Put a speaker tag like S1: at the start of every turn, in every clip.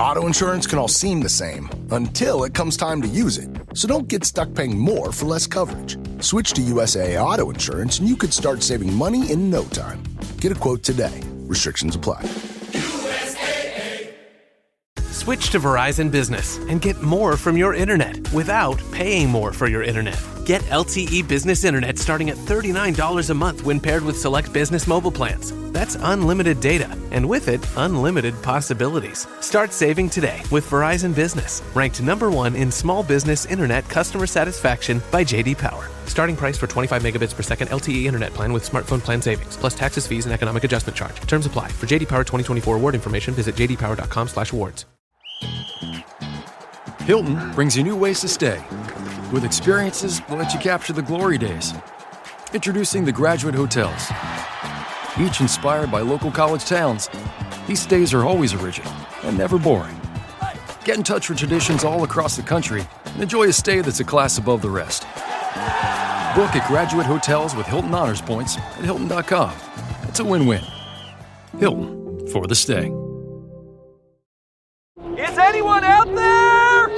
S1: Auto insurance can all seem the same until it comes time to use it. So don't get stuck paying more for less coverage. Switch to USAA Auto Insurance and you could start saving money in no time. Get a quote today. Restrictions apply.
S2: Switch to Verizon Business and get more from your internet without paying more for your internet. Get LTE Business Internet starting at $39 a month when paired with select business mobile plans. That's unlimited data, and with it, unlimited possibilities. Start saving today with Verizon Business, ranked #1 in small business internet customer satisfaction by J.D. Power. Starting price for 25 megabits per second LTE internet plan with smartphone plan savings, plus taxes, fees, and economic adjustment charge. Terms apply. For J.D. Power 2024 award information, visit jdpower.com/awards.
S3: Hilton brings you new ways to stay, with experiences that let you capture the glory days. Introducing the Graduate Hotels. Each inspired by local college towns, these stays are always original and never boring. Get in touch with traditions all across the country and enjoy a stay that's a class above the rest. Book at Graduate Hotels with Hilton Honors Points at Hilton.com. It's a win-win. Hilton, for the stay.
S4: Is anyone out there?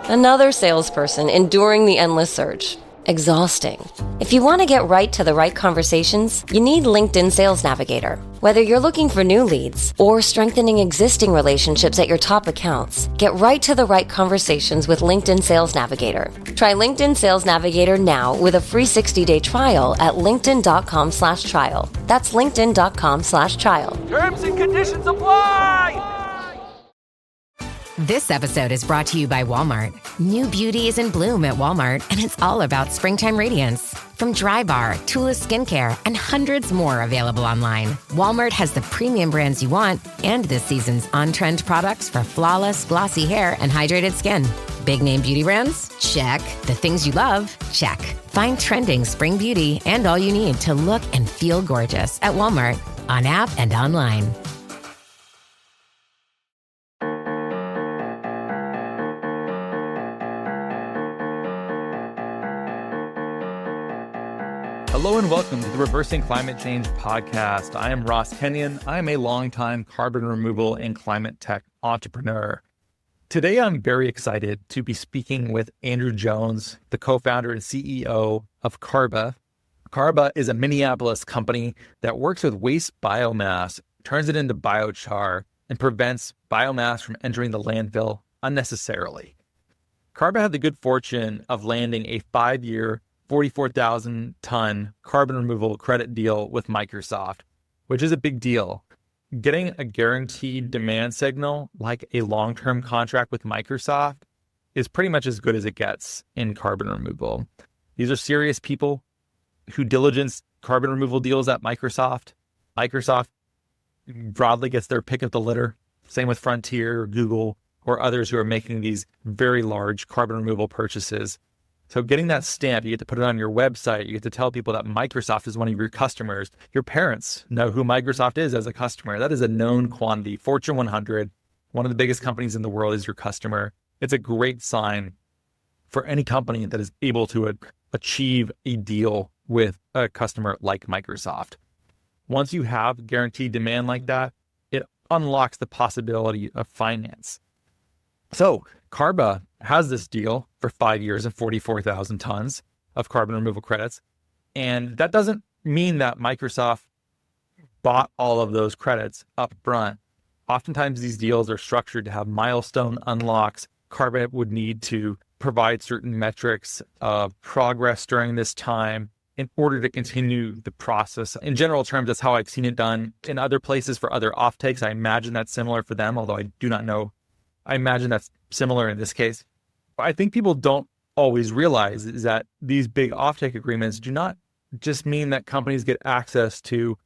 S5: Another salesperson enduring the endless search. Exhausting. If you want to get right to the right conversations, you need LinkedIn Sales Navigator. Whether you're looking for new leads or strengthening existing relationships at your top accounts, get right to the right conversations with LinkedIn Sales Navigator. Try LinkedIn Sales Navigator now with a free 60-day trial at linkedin.com/trial. That's linkedin.com/trial.
S4: Terms and conditions apply!
S6: This episode is brought to you by Walmart. New beauty is in bloom at Walmart, and it's all about springtime radiance. From Drybar, Tula Skincare, and hundreds more available online, Walmart has the premium brands you want and this season's on-trend products for flawless, glossy hair and hydrated skin. Big name beauty brands? Check. The things you love? Check. Find trending spring beauty and all you need to look and feel gorgeous at Walmart, on app and online.
S7: Hello and welcome to the Reversing Climate Change podcast. I am Ross Kenyon. I am a longtime carbon removal and climate tech entrepreneur. Today, I'm very excited to be speaking with Andrew Jones, the co-founder and CEO of Carba. Carba is a Minneapolis company that works with waste biomass, turns it into biochar, and prevents biomass from entering the landfill unnecessarily. Carba had the good fortune of landing a 5-year, 44,000-ton carbon removal credit deal with Microsoft, which is a big deal. Getting a guaranteed demand signal like a long-term contract with Microsoft is pretty much as good as it gets in carbon removal. These are serious people who diligence carbon removal deals at Microsoft. Microsoft broadly gets their pick of the litter. Same with Frontier, Google, or others who are making these very large carbon removal purchases. So getting that stamp, you get to put it on your website. You get to tell people that Microsoft is one of your customers. Your parents know who Microsoft is as a customer. That is a known quantity. Fortune 100, one of the biggest companies in the world, is your customer. It's a great sign for any company that is able to achieve a deal with a customer like Microsoft. Once you have guaranteed demand like that, it unlocks the possibility of finance. So Carba has this deal for 5 years and 44,000 tons of carbon removal credits. And that doesn't mean that Microsoft bought all of those credits up front. Oftentimes these deals are structured to have milestone unlocks. Carba would need to provide certain metrics of progress during this time in order to continue the process. In general terms, that's how I've seen it done in other places for other offtakes. I imagine that's similar for them, although I do not know. I imagine that's similar in this case. But I think people don't always realize is that these big offtake agreements do not just mean that companies get access to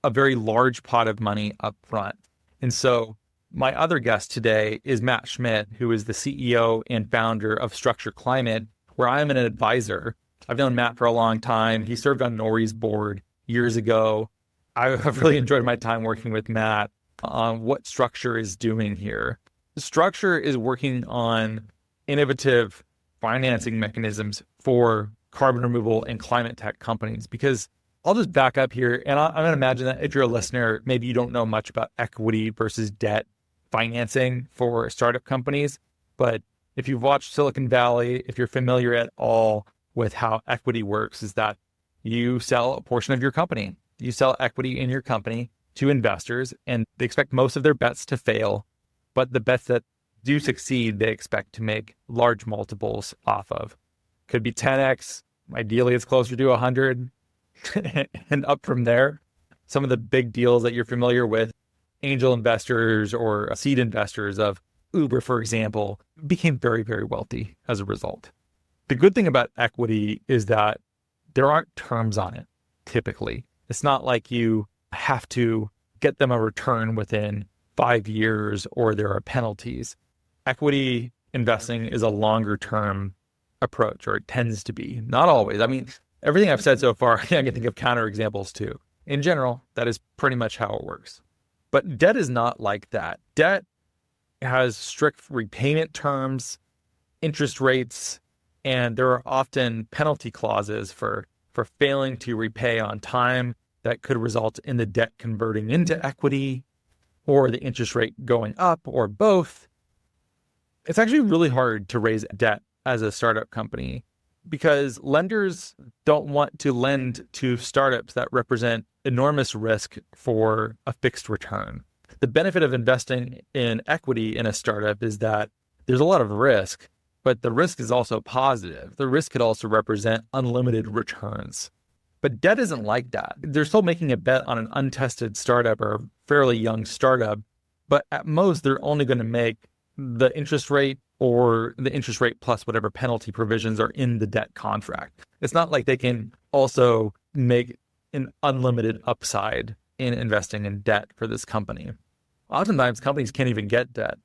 S7: a very large pot of money up front. And so my other guest today is Matt Schmitt, who is the CEO and founder of Structure Climate, where I'm an advisor. I've known Matt for a long time. He served on Nori's board years ago. I have really enjoyed my time working with Matt on what Structure is doing here. Structure is working on innovative financing mechanisms for carbon removal and climate tech companies, because I'll just back up here. And I'm going to imagine that if you're a listener, maybe you don't know much about equity versus debt financing for startup companies. But if you've watched Silicon Valley, if you're familiar at all with how equity works, is that you sell a portion of your company. You sell equity in your company to investors, and they expect most of their bets to fail. But the bets that do succeed, they expect to make large multiples off of. Could be 10x. Ideally, it's closer to 100 and up from there. Some of the big deals that you're familiar with, angel investors or seed investors of Uber, for example, became very, very wealthy as a result. The good thing about equity is that there aren't terms on it, typically. It's not like you have to get them a return within 5 years or there are penalties. Equity investing is a longer term approach, or it tends to be. Not always. I mean, everything I've said so far, I can think of counterexamples too. In general, that is pretty much how it works. But debt is not like that. Debt has strict repayment terms, interest rates, and there are often penalty clauses for failing to repay on time that could result in the debt converting into equity or the interest rate going up or both. It's actually really hard to raise debt as a startup company because lenders don't want to lend to startups that represent enormous risk for a fixed return. The benefit of investing in equity in a startup is that there's a lot of risk, but the risk is also positive. The risk could also represent unlimited returns. But debt isn't like that. They're still making a bet on an untested startup or a fairly young startup, but at most they're only going to make the interest rate or the interest rate plus whatever penalty provisions are in the debt contract. It's not like they can also make an unlimited upside in investing in debt for this company. Oftentimes companies can't even get debt.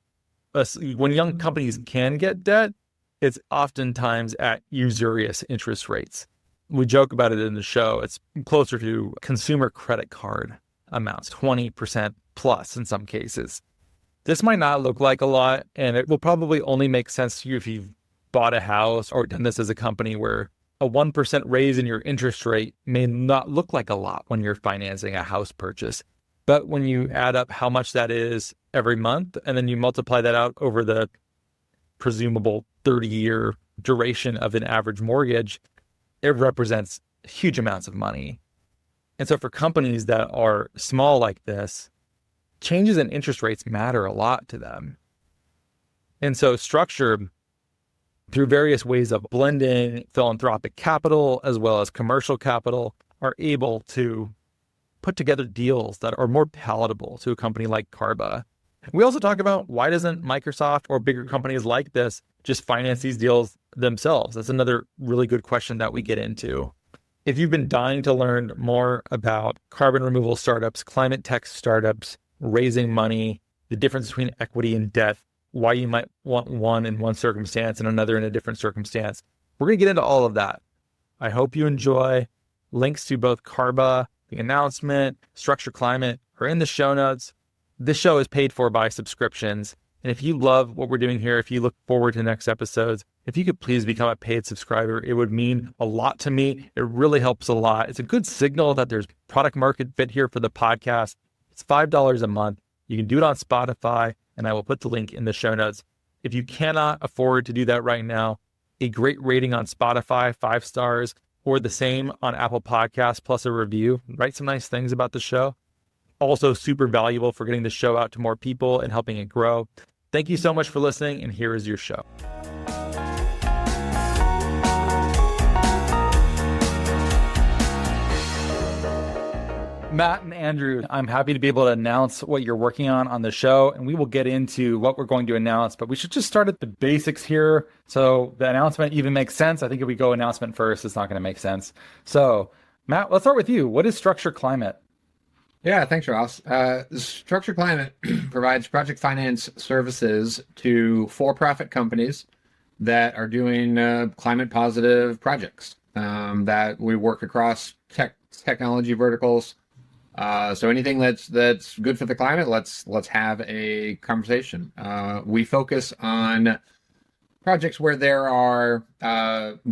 S7: When young companies can get debt, it's oftentimes at usurious interest rates. We joke about it in the show. It's closer to consumer credit card amounts, 20% plus in some cases. This might not look like a lot, and it will probably only make sense to you if you've bought a house or done this as a company where a 1% raise in your interest rate may not look like a lot when you're financing a house purchase. But when you add up how much that is every month, and then you multiply that out over the presumable 30-year duration of an average mortgage, it represents huge amounts of money. And so for companies that are small like this, changes in interest rates matter a lot to them. And so structure, through various ways of blending philanthropic capital as well as commercial capital, are able to put together deals that are more palatable to a company like Carba. We also talk about why doesn't Microsoft or bigger companies like this just finance these deals themselves? That's another really good question that we get into. If you've been dying to learn more about carbon removal startups, climate tech startups, raising money, the difference between equity and debt, why you might want one in one circumstance and another in a different circumstance, we're going to get into all of that. I hope you enjoy. Links to both Carba, the announcement, Structure Climate are in the show notes. This show is paid for by subscriptions. And if you love what we're doing here, if you look forward to next episodes, if you could please become a paid subscriber, it would mean a lot to me. It really helps a lot. It's a good signal that there's product market fit here for the podcast. It's $5 a month. You can do it on Spotify, and I will put the link in the show notes. If you cannot afford to do that right now, a great rating on Spotify, 5 stars, or the same on Apple Podcasts, plus a review. Write some nice things about the show. Also super valuable for getting the show out to more people and helping it grow. Thank you so much for listening, and here is your show. Matt and Andrew, I'm happy to be able to announce what you're working on the show, and we will get into what we're going to announce, but we should just start at the basics here. So the announcement even makes sense. I think if we go announcement first, it's not going to make sense. So Matt, let's start with you. What is Structure Climate?
S8: Yeah, thanks, Ross. Structure Climate provides project finance services to for-profit companies that are doing climate positive projects that we work across technology verticals. So anything that's good for the climate, let's have a conversation. We focus on projects where there are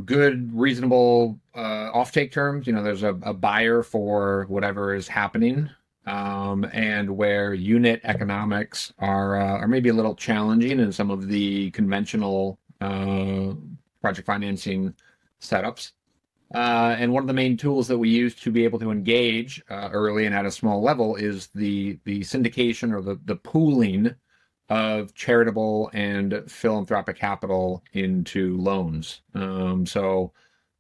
S8: good, reasonable offtake terms. You know, there's a buyer for whatever is happening and where unit economics are maybe a little challenging in some of the conventional project financing setups. And one of the main tools that we use to be able to engage early and at a small level is the syndication or the pooling of charitable and philanthropic capital into loans. So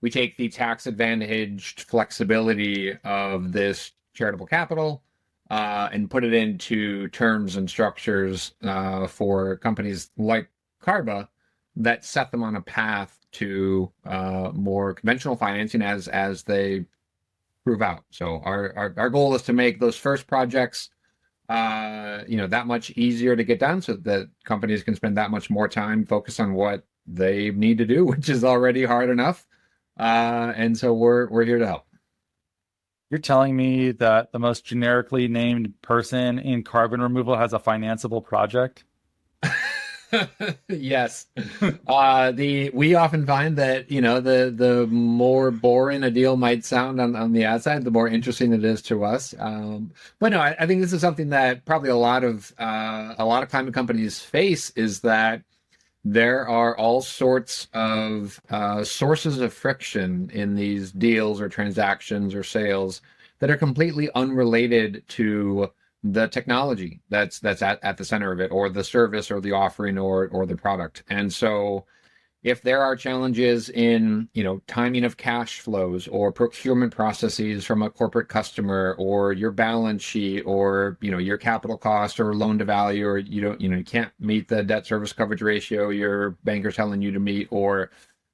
S8: we take the tax advantaged flexibility of this charitable capital and put it into terms and structures for companies like Carba that set them on a path to more conventional financing as they prove out. So our goal is to make those first projects that much easier to get done, so that companies can spend that much more time focused on what they need to do, which is already hard enough. And so we're here to help.
S7: You're telling me that the most generically named person in carbon removal has a financeable project?
S8: Yes. We often find that, the more boring a deal might sound on the outside, the more interesting it is to us. But no, I think this is something that probably a lot of climate companies face, is that there are all sorts of sources of friction in these deals or transactions or sales that are completely unrelated to the technology that's at the center of it, or the service or the offering or the product. And so if there are challenges in, timing of cash flows or procurement processes from a corporate customer, or your balance sheet, or, your capital cost or loan to value, or you can't meet the debt service coverage ratio your banker's telling you to meet, or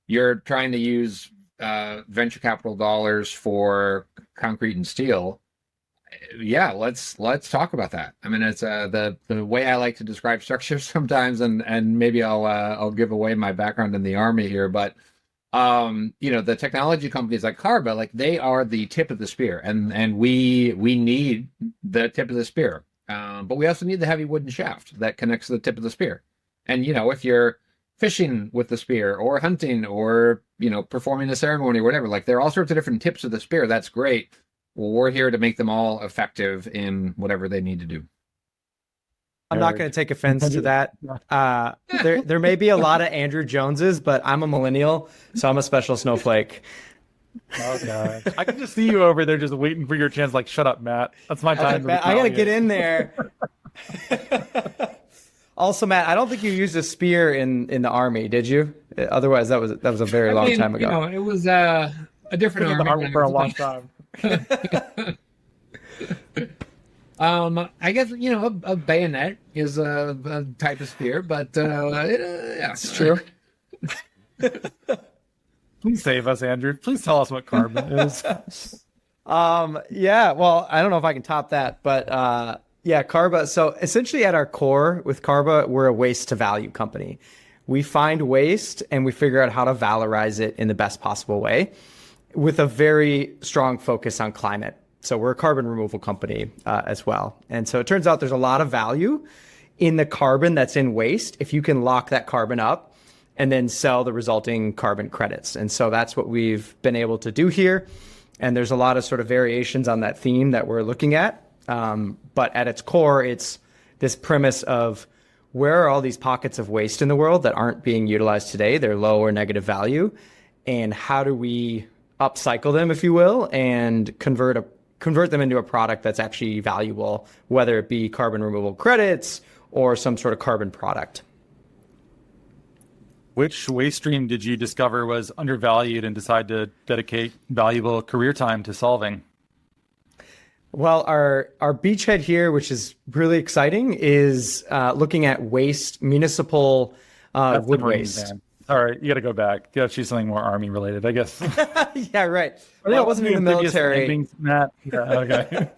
S8: you're trying to use venture capital dollars for concrete and steel, yeah, let's talk about that. I mean, it's the way I like to describe structure sometimes, and maybe I'll give away my background in the Army here, but the technology companies like Carba, like, they are the tip of the spear, and we need the tip of the spear, but we also need the heavy wooden shaft that connects to the tip of the spear. And if you're fishing with the spear, or hunting, or performing a ceremony or whatever, like, there are all sorts of different tips of the spear. That's great. Well, we're here to make them all effective in whatever they need to do.
S9: I'm not going to take offense to that. There may be a lot of Andrew Joneses, but I'm a millennial, so I'm a special snowflake.
S7: Oh, God. I can just see you over there just waiting for your chance. Like, shut up, Matt. That's my time.
S9: I got to get in there. Also, Matt, I don't think you used a spear in the Army, did you? Otherwise, that was a very long time ago.
S8: It was a different
S7: Army for a long time.
S8: I guess a bayonet is a type of spear, but yeah,
S9: it's true.
S7: Please save us, Andrew. Please tell us what carbon is.
S9: Yeah, well, I don't know if I can top that, but yeah, Carba. So essentially, at our core with Carba, we're a waste to value company. We find waste and we figure out how to valorize it in the best possible way, with a very strong focus on climate. So we're a carbon removal company as well. And so it turns out there's a lot of value in the carbon that's in waste if you can lock that carbon up and then sell the resulting carbon credits. And so that's what we've been able to do here. And there's a lot of sort of variations on that theme that we're looking at. But at its core, it's this premise of, where are all these pockets of waste in the world that aren't being utilized today? They're low or negative value. And how do we upcycle them, if you will, and convert them into a product that's actually valuable, whether it be carbon removal credits or some sort of carbon product.
S7: Which waste stream did you discover was undervalued and decide to dedicate valuable career time to solving?
S9: Well, our beachhead here, which is really exciting, is looking at municipal wood waste. Man.
S7: All right, you got to go back. You got to choose something more Army related, I guess.
S9: Yeah, right. Well, I wasn't in the military.
S7: Matt. Yeah, okay.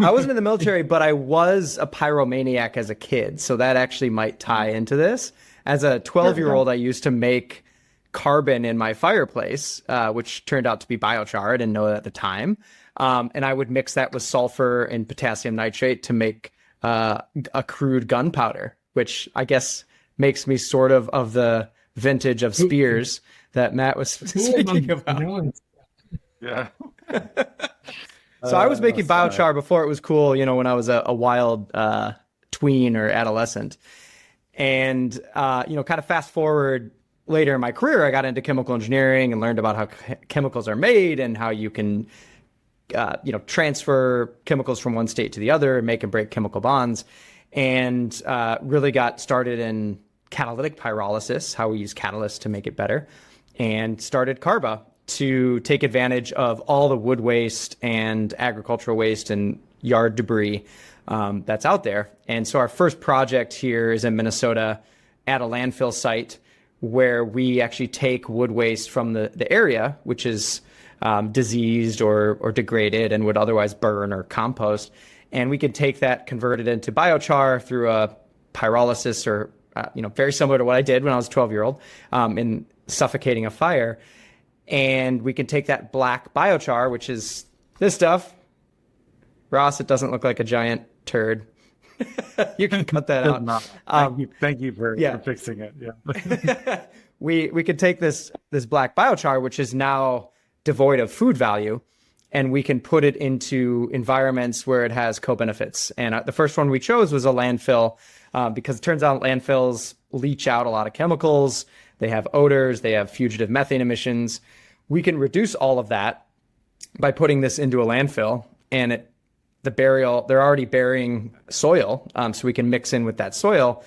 S9: I wasn't in the military, but I was a pyromaniac as a kid, so that actually might tie into this. As a 12-year-old, I used to make carbon in my fireplace, which turned out to be biochar. I didn't know that at the time. And I would mix that with sulfur and potassium nitrate to make a crude gunpowder, which I guess makes me sort of the vintage of spears that Matt was speaking about.
S7: Yeah.
S9: So I was making biochar before it was cool, when I was a wild tween or adolescent. And, kind of fast forward later in my career, I got into chemical engineering and learned about how chemicals are made and how you can, transfer chemicals from one state to the other and make and break chemical bonds. And really got started in catalytic pyrolysis, how we use catalysts to make it better, and started Carba to take advantage of all the wood waste and agricultural waste and yard debris that's out there. And so our first project here is in Minnesota at a landfill site where we actually take wood waste from the area, which is diseased or degraded and would otherwise burn or compost. And we can take that, convert it into biochar through a pyrolysis or, very similar to what I did when I was a 12-year-old in suffocating a fire. And we can take that black biochar, which is this stuff. Ross, it doesn't look like a giant turd. You can cut that out.
S7: Thank you for fixing it. Yeah.
S9: We could take this black biochar, which is now devoid of food value, and we can put it into environments where it has co-benefits. And the first one we chose was a landfill because it turns out landfills leach out a lot of chemicals. They have odors. They have fugitive methane emissions. We can reduce all of that by putting this into a landfill. And they're already burying soil, so we can mix in with that soil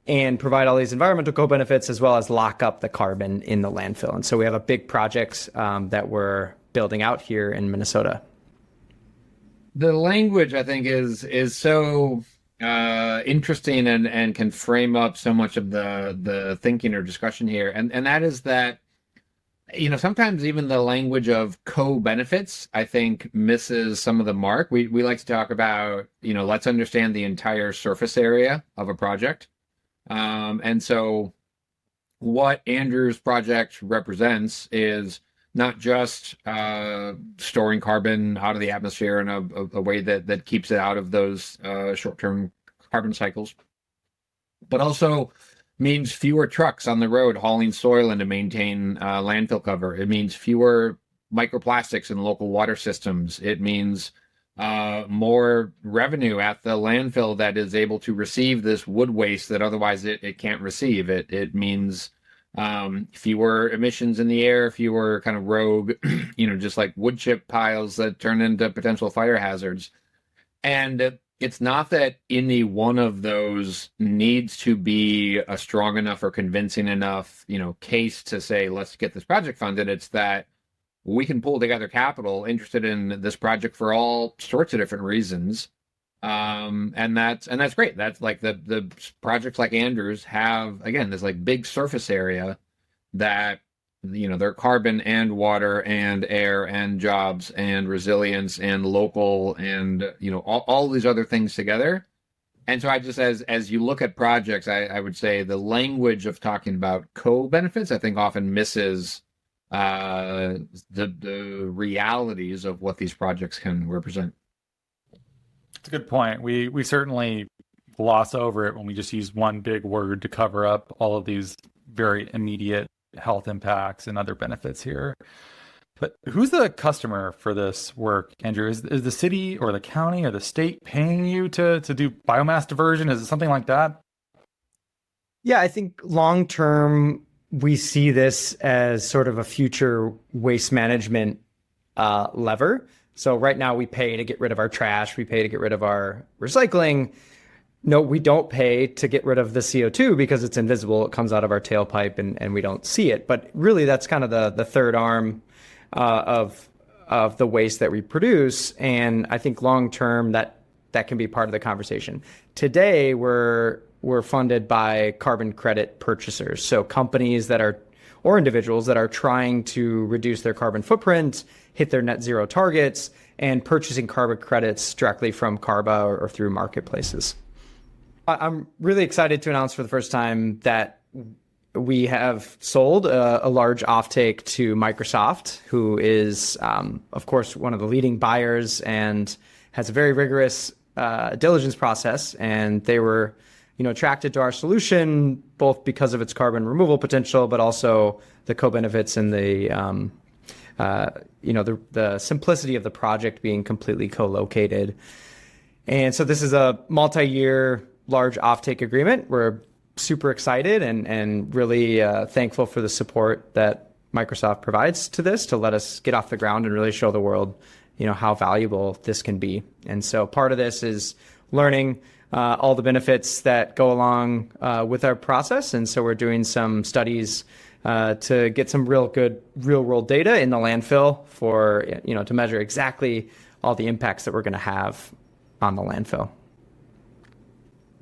S9: and provide all these environmental co-benefits as well as lock up the carbon in the landfill. And so we have a big project that we're building out here in Minnesota.
S8: The language, I think, is so interesting and can frame up so much of the thinking or discussion here. And that is that, sometimes even the language of co-benefits, I think, misses some of the mark. We like to talk about, let's understand the entire surface area of a project. And so what Andrew's project represents is not just storing carbon out of the atmosphere in a way that keeps it out of those short-term carbon cycles, but also means fewer trucks on the road hauling soil in to maintain landfill cover. It means fewer microplastics in local water systems. It means more revenue at the landfill that is able to receive this wood waste that otherwise it can't receive. It means fewer emissions in the air, fewer kind of rogue, just like wood chip piles that turn into potential fire hazards. And it's not that any one of those needs to be a strong enough or convincing enough, case to say, let's get this project funded. It's that we can pull together capital interested in this project for all sorts of different reasons. And that's great. That's like the projects like Andrew's have, again, this like big surface area that, they're carbon and water and air and jobs and resilience and local and, all these other things together. And so I just, as you look at projects, I would say the language of talking about co-benefits, I think often misses the realities of what these projects can represent.
S7: That's a good point. We certainly gloss over it when we just use one big word to cover up all of these very immediate health impacts and other benefits here. But who's the customer for this work, Andrew? Is the city or the county or the state paying you to do biomass diversion? Is it something like that?
S9: Yeah, I think long term, we see this as sort of a future waste management lever. So right now we pay to get rid of our trash. We pay to get rid of our recycling. No, we don't pay to get rid of the CO2 because it's invisible. It comes out of our tailpipe and we don't see it. But really, that's kind of the third arm of the waste that we produce. And I think long term that can be part of the conversation. Today, we're funded by carbon credit purchasers. So companies or individuals that are trying to reduce their carbon footprint, hit their net zero targets, and purchasing carbon credits directly from Carba or through marketplaces. I'm really excited to announce for the first time that we have sold a large offtake to Microsoft, who is, of course, one of the leading buyers and has a very rigorous diligence process. And they were, attracted to our solution, both because of its carbon removal potential, but also the co-benefits and the the simplicity of the project being completely co-located. And so this is a multi-year large offtake agreement. We're super excited and really thankful for the support that Microsoft provides to this to let us get off the ground and really show the world, how valuable this can be. And so part of this is learning all the benefits that go along with our process. And so we're doing some studies to get some real world data in the landfill for, to measure exactly all the impacts that we're going to have on the landfill.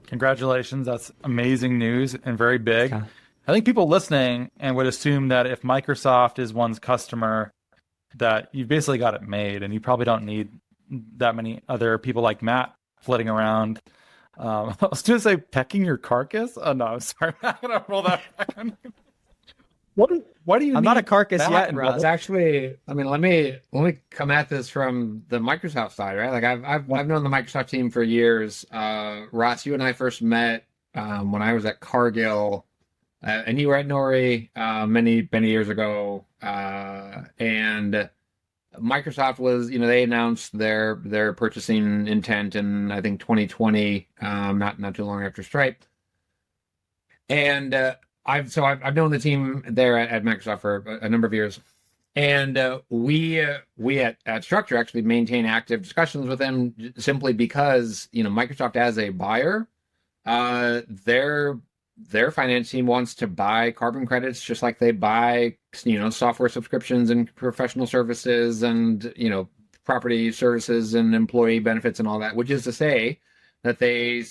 S7: Congratulations. That's amazing news and very big.
S9: Okay.
S7: I think people listening and would assume that if Microsoft is one's customer, that you've basically got it made and you probably don't need that many other people like Matt flitting around. I was going to say pecking your carcass. Oh, no, I'm sorry. I'm going to roll that back on you. Why do you
S9: I'm
S7: need
S9: not a carcass
S7: that
S9: yet,
S7: involved?
S8: It's actually, let me come at this from the Microsoft side, right? Like I've known the Microsoft team for years. Ross, you and I first met when I was at Cargill, and you were at Nori many years ago. And Microsoft was, they announced their purchasing intent in I think 2020, not too long after Stripe. And I've known the team there at Microsoft for a number of years, and we at Structure actually maintain active discussions with them simply because Microsoft as a buyer, their finance team wants to buy carbon credits just like they buy software subscriptions and professional services and property services and employee benefits and all that, which is to say that they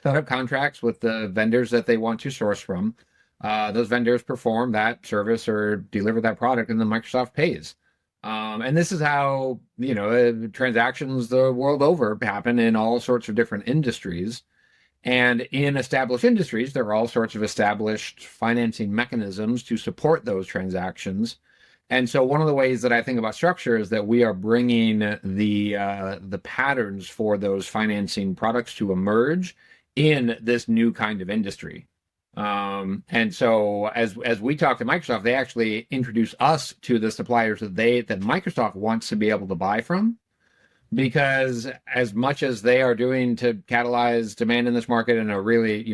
S8: set up contracts with the vendors that they want to source from. Those vendors perform that service or deliver that product, and then Microsoft pays. And this is how, transactions the world over happen in all sorts of different industries. And in established industries, there are all sorts of established financing mechanisms to support those transactions. And so one of the ways that I think about Structure is that we are bringing the patterns for those financing products to emerge in this new kind of industry. And so as we talk to Microsoft, they actually introduce us to the suppliers that Microsoft wants to be able to buy from, because as much as they are doing to catalyze demand in this market and are really,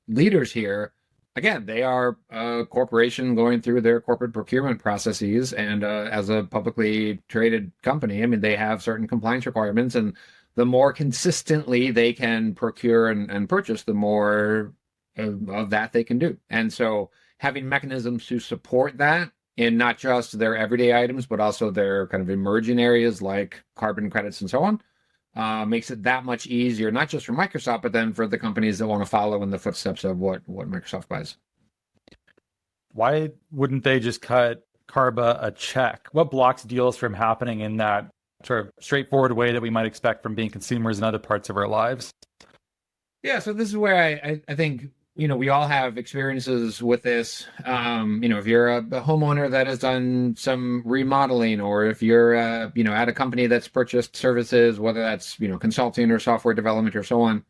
S8: leaders here, again, they are a corporation going through their corporate procurement processes. And as a publicly traded company, they have certain compliance requirements, and the more consistently they can procure and purchase, the more of that they can do. And so having mechanisms to support that in not just their everyday items, but also their kind of emerging areas like carbon credits and so on, makes it that much easier, not just for Microsoft, but then for the companies that want to follow in the footsteps of what Microsoft buys.
S7: Why wouldn't they just cut Carba a check? What blocks deals from happening in that sort of straightforward way that we might expect from being consumers in other parts of our lives?
S8: Yeah, so this is where I think, we all have experiences with this. If you're a homeowner that has done some remodeling, or if you're, at a company that's purchased services, whether that's, consulting or software development or so on,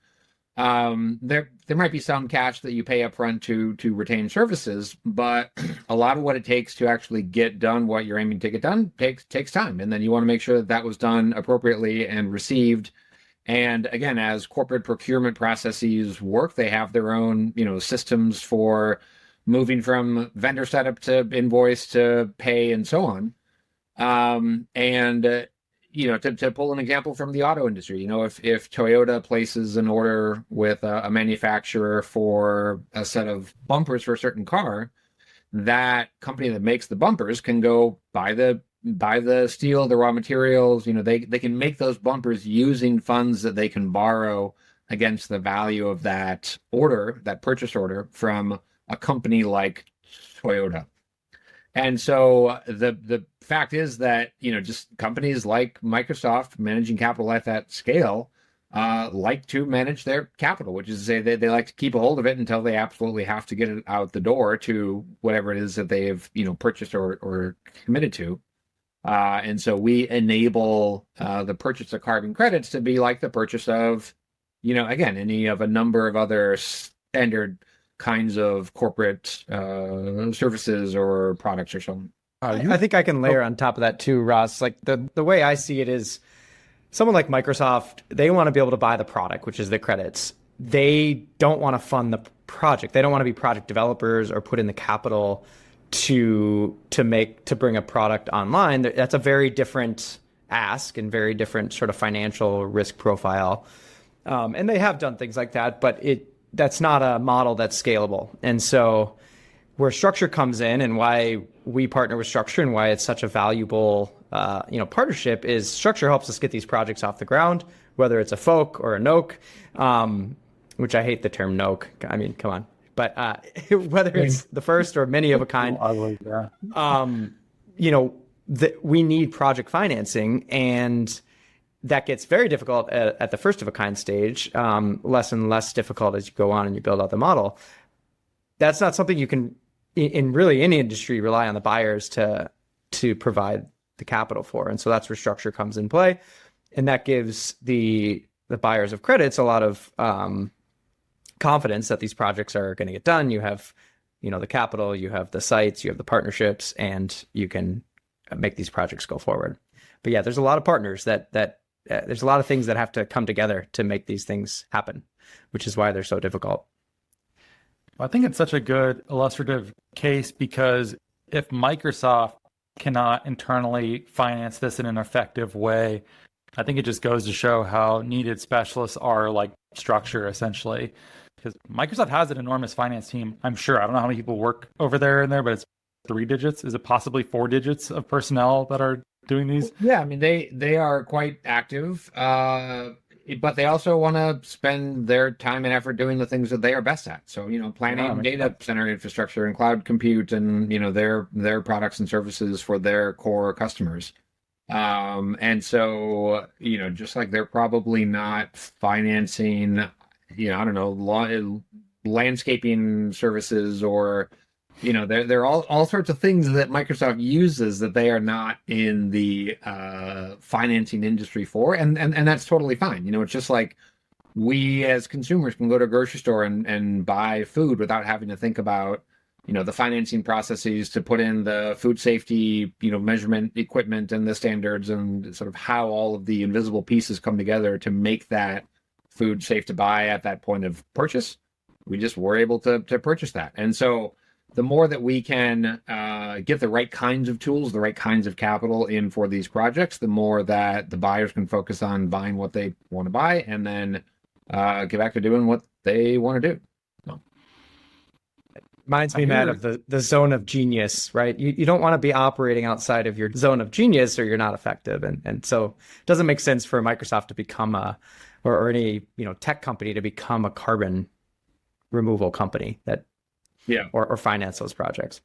S8: there might be some cash that you pay up front to retain services, but a lot of what it takes to actually get done what you're aiming to get done takes time. And then you want to make sure that was done appropriately and received. And again, as corporate procurement processes work, they have their own, systems for moving from vendor setup to invoice to pay and so on. To pull an example from the auto industry, if Toyota places an order with a manufacturer for a set of bumpers for a certain car, that company that makes the bumpers can go buy the steel, the raw materials. They can make those bumpers using funds that they can borrow against the value of that order, that purchase order from a company like Toyota. And so the fact is that, just companies like Microsoft managing capital at that scale like to manage their capital, which is to say they like to keep a hold of it until they absolutely have to get it out the door to whatever it is that they have, purchased or committed to. And so we enable the purchase of carbon credits to be like the purchase of, again, any of a number of other standard kinds of corporate services or products or something.
S9: I think I can layer on top of that too, Ross. Like the way I see it is someone like Microsoft, they want to be able to buy the product, which is the credits. They don't want to fund the project. They don't want to be project developers or put in the capital to bring a product online. That's a very different ask and very different sort of financial risk profile. And they have done things like that, but that's not a model that's scalable. And so where Structure comes in and why we partner with Structure and why it's such a valuable partnership is Structure helps us get these projects off the ground, whether it's a folk or a noke, which I hate the term noke. I mean, come on. But whether it's the first or many of a kind, we need project financing, and that gets very difficult at the first of a kind stage, less and less difficult as you go on and you build out the model. That's not something you can, in really any industry, rely on the buyers to provide the capital for. And so that's where Structure comes in play. And that gives the buyers of credits a lot of confidence that these projects are going to get done. You have, the capital, you have the sites, you have the partnerships, and you can make these projects go forward. But yeah, there's a lot of partners that there's a lot of things that have to come together to make these things happen, which is why they're so difficult.
S7: I think it's such a good illustrative case because if Microsoft cannot internally finance this in an effective way, I think it just goes to show how needed specialists are like Structure, essentially. Because Microsoft has an enormous finance team, I'm sure. I don't know how many people work over there, but it's 3 digits. Is it possibly 4 digits of personnel that are doing these?
S8: Yeah, I mean, they are quite active, but they also want to spend their time and effort doing the things that they are best at. So, planning data center infrastructure and cloud compute and, their products and services for their core customers. And so, just like they're probably not financing, landscaping services or, there are all sorts of things that Microsoft uses that they are not in the financing industry for. And that's totally fine. It's just like we as consumers can go to a grocery store and buy food without having to think about, the financing processes to put in the food safety, measurement equipment and the standards and sort of how all of the invisible pieces come together to make that food safe to buy at that point of purchase. We just were able to purchase that. And so the more that we can get the right kinds of tools, the right kinds of capital in for these projects, the more that the buyers can focus on buying what they want to buy and then get back to doing what they want to do.
S9: Reminds me, Matt, of the zone of genius, right? You don't want to be operating outside of your zone of genius or you're not effective. And so it doesn't make sense for Microsoft to become or any, tech company to become a carbon removal company or finance those projects.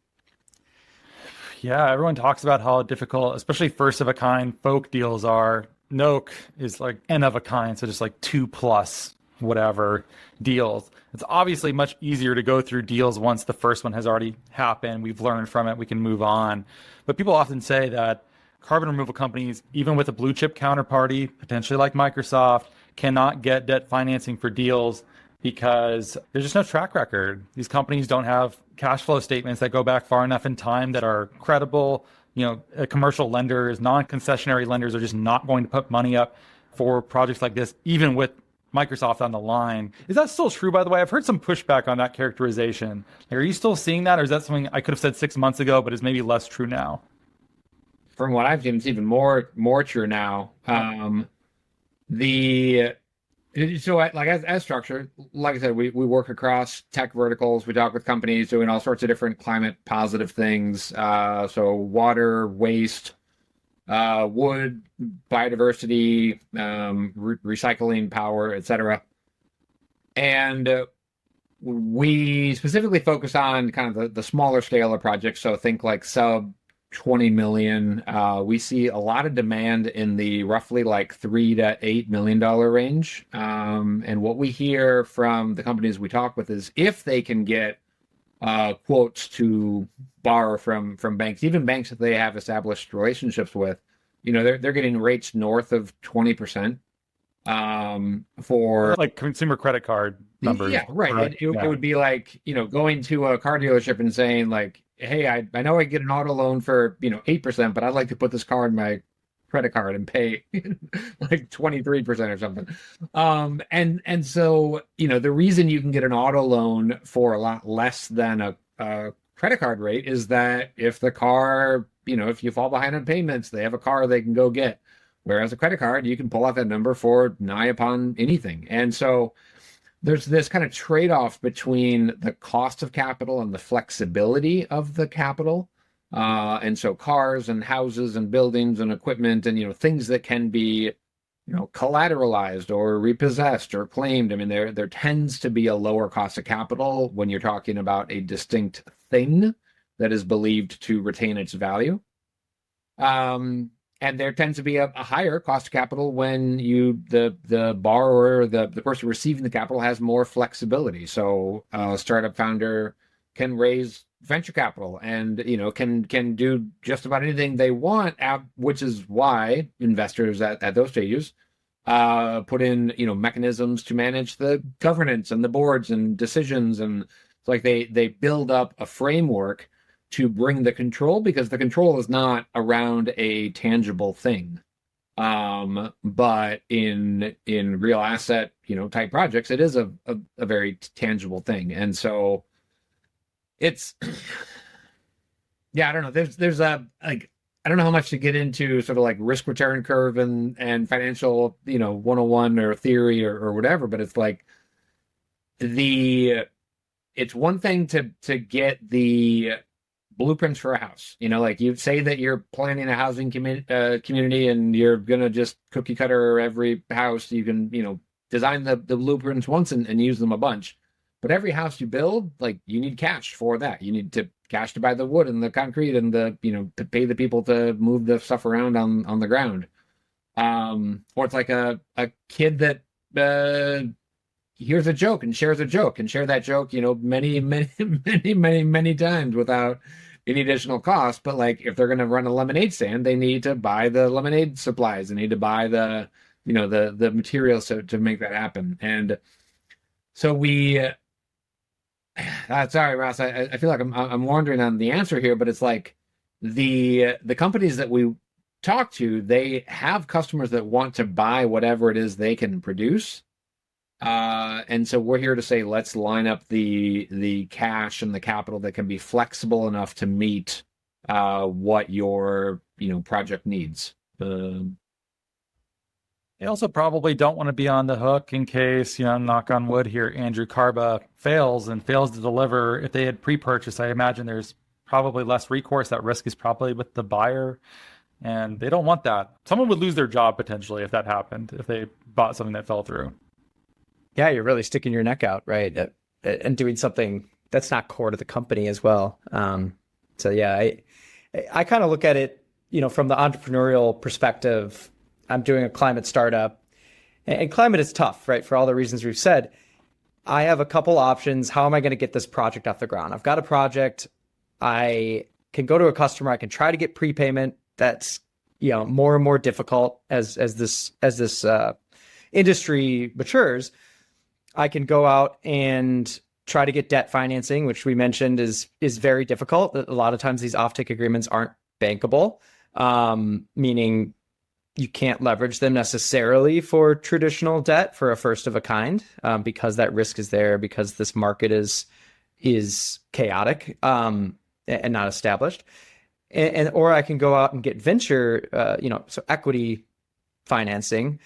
S7: Yeah, everyone talks about how difficult, especially first of a kind folk deals are. Noke is like N of a kind, so just like 2+ whatever deals. It's obviously much easier to go through deals once the first one has already happened. We've learned from it, we can move on. But people often say that carbon removal companies, even with a blue chip counterparty, potentially like Microsoft, cannot get debt financing for deals because there's just no track record. These companies don't have cash flow statements that go back far enough in time that are credible. Commercial lenders, non-concessionary lenders are just not going to put money up for projects like this, even with Microsoft on the line. Is that still true, by the way? I've heard some pushback on that characterization. Are you still seeing that, or is that something I could have said 6 months ago, but is maybe less true now?
S8: From what I've seen, it's even more true now. As Structure, like I said, we work across tech verticals. We talk with companies doing all sorts of different climate positive things. So water, waste, wood, biodiversity, recycling, power, etc. And we specifically focus on kind of the smaller scale of projects. So think like sub 20 million. We see a lot of demand in the roughly like $3 to $8 million range. And what we hear from the companies we talk with is if they can get quotes to borrow from banks, even banks that they have established relationships with, they're getting rates north of 20% for
S7: like consumer credit card numbers.
S8: Yeah, right. It would be like, going to a car dealership and saying like, hey, I know I get an auto loan for 8%, but I'd like to put this car in my credit card and pay like 23% or something. And so the reason you can get an auto loan for a lot less than a credit card rate is that if the car, if you fall behind on payments, they have a car they can go get. Whereas a credit card, you can pull out that number for nigh upon anything. And so there's this kind of trade-off between the cost of capital and the flexibility of the capital. And so cars and houses and buildings and equipment and, things that can be, collateralized or repossessed or claimed. I mean, there tends to be a lower cost of capital when you're talking about a distinct thing that is believed to retain its value. And there tends to be a higher cost of capital when the borrower, the person receiving the capital has more flexibility. So a startup founder can raise venture capital and can do just about anything they want, which is why investors at those stages put in mechanisms to manage the governance and the boards and decisions, and it's like they build up a framework to bring the control, because the control is not around a tangible thing. But in real asset, type projects, it is a very tangible thing. And so it's, yeah, I don't know. There's a, like, I don't know how much to get into sort of like risk return curve and financial, 101 or theory or whatever, but it's like it's one thing to get the blueprints for a house, like you say that you're planning a housing community and you're going to just cookie cutter every house. You can, design the blueprints once and use them a bunch. But every house you build, like, you need cash for that. You need cash to buy the wood and the concrete and to pay the people to move the stuff around on the ground. Or it's like a kid that hears a joke and shares a joke and share that joke, many times without any additional cost. But like, if they're going to run a lemonade stand, they need to buy the lemonade supplies. They need to buy the materials to make that happen. And so sorry, Ross, I feel like I'm wandering on the answer here, but it's like the companies that we talk to, they have customers that want to buy whatever it is they can produce. And so we're here to say, let's line up the cash and the capital that can be flexible enough to meet what your project needs.
S7: They also probably don't want to be on the hook in case, knock on wood here, Andrew Carba fails to deliver. If they had pre-purchased, I imagine there's probably less recourse. That risk is probably with the buyer, and they don't want that. Someone would lose their job potentially if that happened, if they bought something that fell through.
S9: Yeah, you're really sticking your neck out, right? And doing something that's not core to the company as well. So yeah, I kind of look at it, from the entrepreneurial perspective. I'm doing a climate startup, and climate is tough, right? For all the reasons we've said. I have a couple options. How am I going to get this project off the ground? I've got a project. I can go to a customer. I can try to get prepayment. That's, more and more difficult as this industry matures. I can go out and try to get debt financing, which we mentioned is very difficult. A lot of times these offtake agreements aren't bankable, meaning you can't leverage them necessarily for traditional debt for a first of a kind, because that risk is there, because this market is chaotic and not established. Or I can go out and get venture, so equity financing.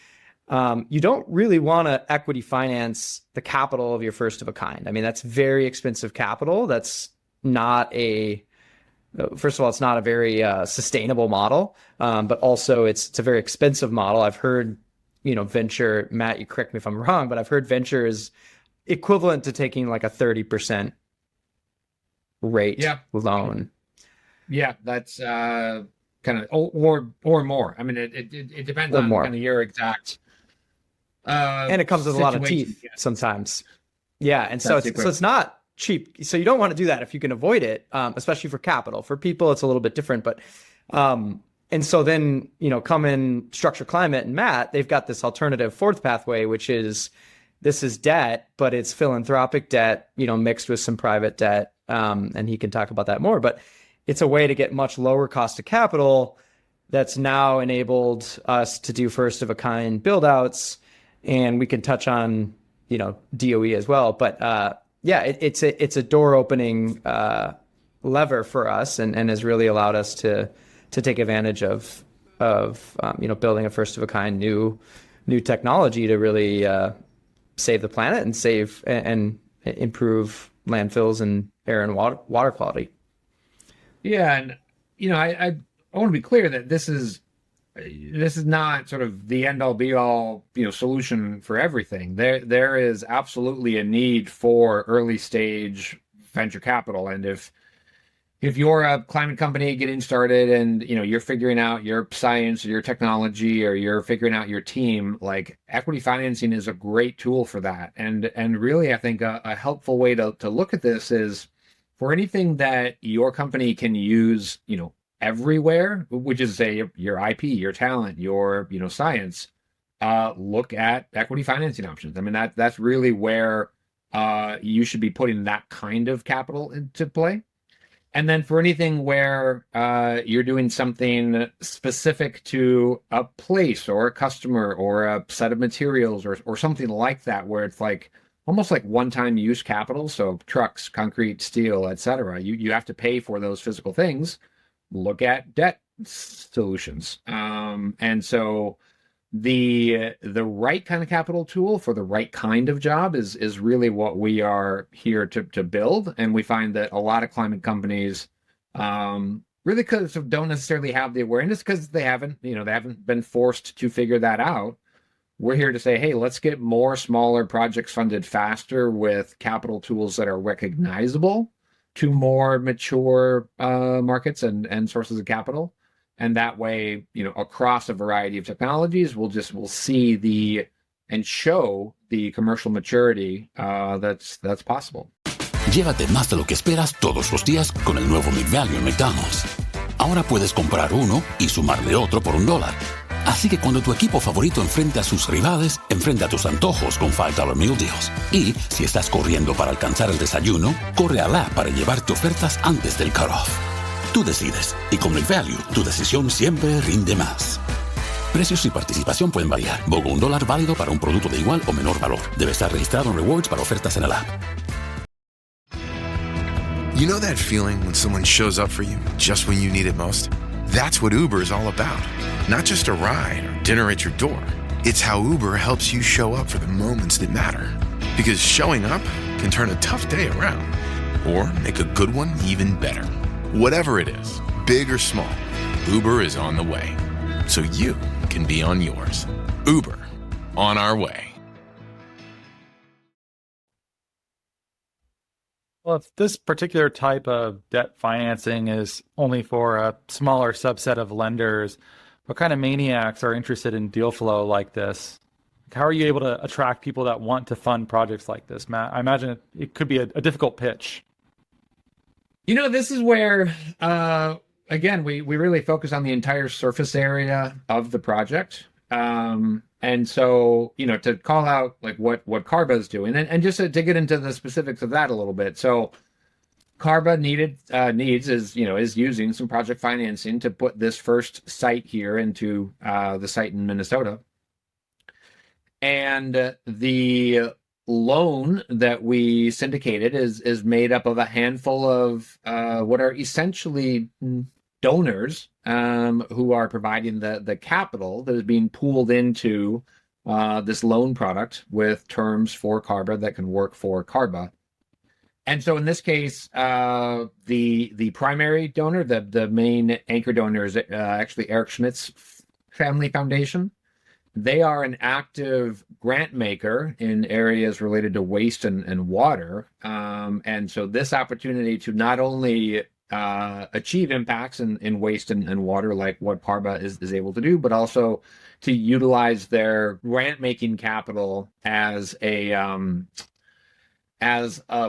S9: You don't really want to equity finance the capital of your first of a kind. I mean, that's very expensive capital. That's not first of all, it's not a very sustainable model, but also it's a very expensive model. I've heard, venture, Matt, you correct me if I'm wrong, but I've heard venture is equivalent to taking like a 30% rate loan. Yeah,
S8: that's kind of, or more. I mean, it depends on kind of your exact.
S9: And it comes with a lot of teeth sometimes. Yeah. And so it's not cheap. So you don't want to do that if you can avoid it, especially for capital. For people, it's a little bit different. But and so then, come in Structure Climate and Matt, they've got this alternative fourth pathway, which is this is debt, but it's philanthropic debt, mixed with some private debt. And he can talk about that more, but it's a way to get much lower cost of capital that's now enabled us to do first of a kind build outs. And we can touch on, DOE as well. But it's a door opening lever for us and has really allowed us to take advantage of building a first of a kind new technology to really save the planet and save and improve landfills and air and water quality.
S8: Yeah, and I want to be clear that this is not sort of the end all be all solution for everything. There is absolutely a need for early stage venture capital, and if you're a climate company getting started and you're figuring out your science or your technology or you're figuring out your team, like equity financing is a great tool for that. And really, I think a helpful way to look at this is for anything that your company can use, everywhere, which is say your IP, your talent, your science. Look at equity financing options. I mean that's really where you should be putting that kind of capital into play. And then for anything where you're doing something specific to a place or a customer or a set of materials or something like that, where it's like almost like one-time use capital, so trucks, concrete, steel, etc. You have to pay for those physical things. Look at debt solutions. And so the right kind of capital tool for the right kind of job is really what we are here to build. And we find that a lot of climate companies really don't necessarily have the awareness because they haven't been forced to figure that out. We're here to say, hey, let's get more smaller projects funded faster with capital tools that are recognizable to more mature markets and sources of capital. And that way, across a variety of technologies, we'll see and show the commercial maturity that's possible.
S10: Llévate más de lo que esperas todos los días con el nuevo McValue en McDonald's. Ahora puedes comprar uno y sumarle otro por $1. Así que cuando tu equipo favorito enfrente a sus rivales, enfrenta a tus antojos con $5 Meal Deals. Y si estás corriendo para alcanzar el desayuno, corre al app para llevarte ofertas antes del cutoff. Tú decides, y con McValue, tu decisión siempre rinde más. Precios y participación pueden variar. BOGO $1 válido para un producto de igual o menor valor. Debe estar registrado en Rewards para ofertas en el app.
S11: You know that feeling when someone shows up for you just when you need it most? That's what Uber is all about. Not just a ride or dinner at your door. It's how Uber helps you show up for the moments that matter. Because showing up can turn a tough day around or make a good one even better. Whatever it is, big or small, Uber is on the way. So you can be on yours. Uber, on our way.
S7: Well, if this particular type of debt financing is only for a smaller subset of lenders, what kind of maniacs are interested in deal flow like this? How are you able to attract people that want to fund projects like this, Matt? I imagine it could be a difficult pitch.
S8: This is where, again, we really focus on the entire surface area of the project. And so, to call out like what Carba is doing and just to get into the specifics of that a little bit. So Carba is using some project financing to put this first site here into the site in Minnesota. And the loan that we syndicated is made up of a handful of what are essentially donors who are providing the capital that is being pooled into this loan product with terms for Carba that can work for Carba. And so in this case, the primary donor, the main anchor donor is actually Eric Schmidt's family foundation. They are an active grant maker in areas related to waste and water. And so this opportunity to not only achieve impacts in waste and water like what Carba is able to do, but also to utilize their grant making capital as a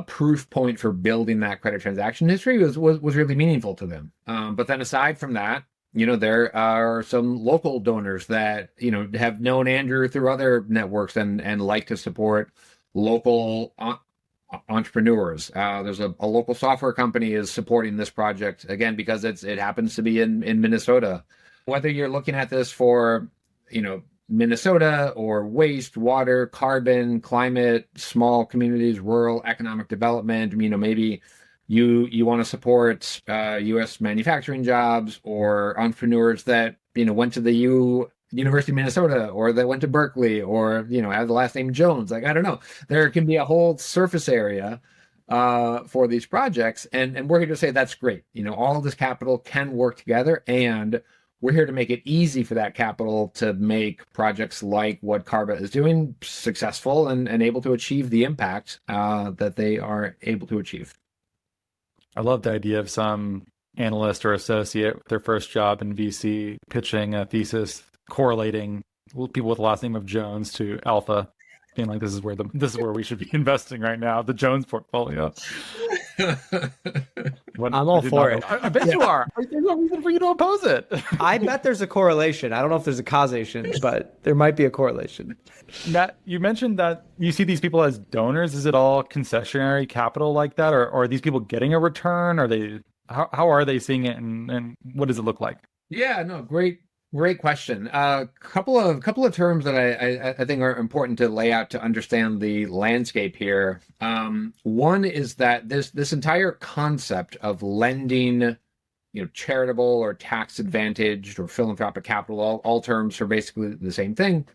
S8: proof point for building that credit transaction history was really meaningful to them. But then aside from that, there are some local donors that, have known Andrew through other networks and like to support local entrepreneurs. There's a local software company is supporting this project, again, because it happens to be in Minnesota. Whether you're looking at this for, Minnesota or waste, water, carbon, climate, small communities, rural economic development, maybe you want to support U.S. manufacturing jobs or entrepreneurs that, went to the University of Minnesota or that went to Berkeley or, have the last name Jones. Like, I don't know. There can be a whole surface area for these projects. And we're here to say that's great. All of this capital can work together, and we're here to make it easy for that capital to make projects like what Carba is doing successful and able to achieve the impact that they are able to achieve.
S7: I love the idea of some analyst or associate with their first job in VC pitching a thesis correlating people with the last name of Jones to Alpha, being like, this is where we should be investing right now, the Jones portfolio.
S9: I'm all for it.
S7: I bet you are. There's no reason for you to oppose it.
S9: I bet there's a correlation. I don't know if there's a causation, but there might be a correlation.
S7: Matt, you mentioned that you see these people as donors. Is it all concessionary capital like that, or are these people getting a return? Are they? How are they seeing it, and what does it look like?
S8: Yeah, no, great question. Couple of terms that I think are important to lay out to understand the landscape here. One is that this entire concept of lending, charitable or tax advantaged or philanthropic capital, all terms are basically the same thing.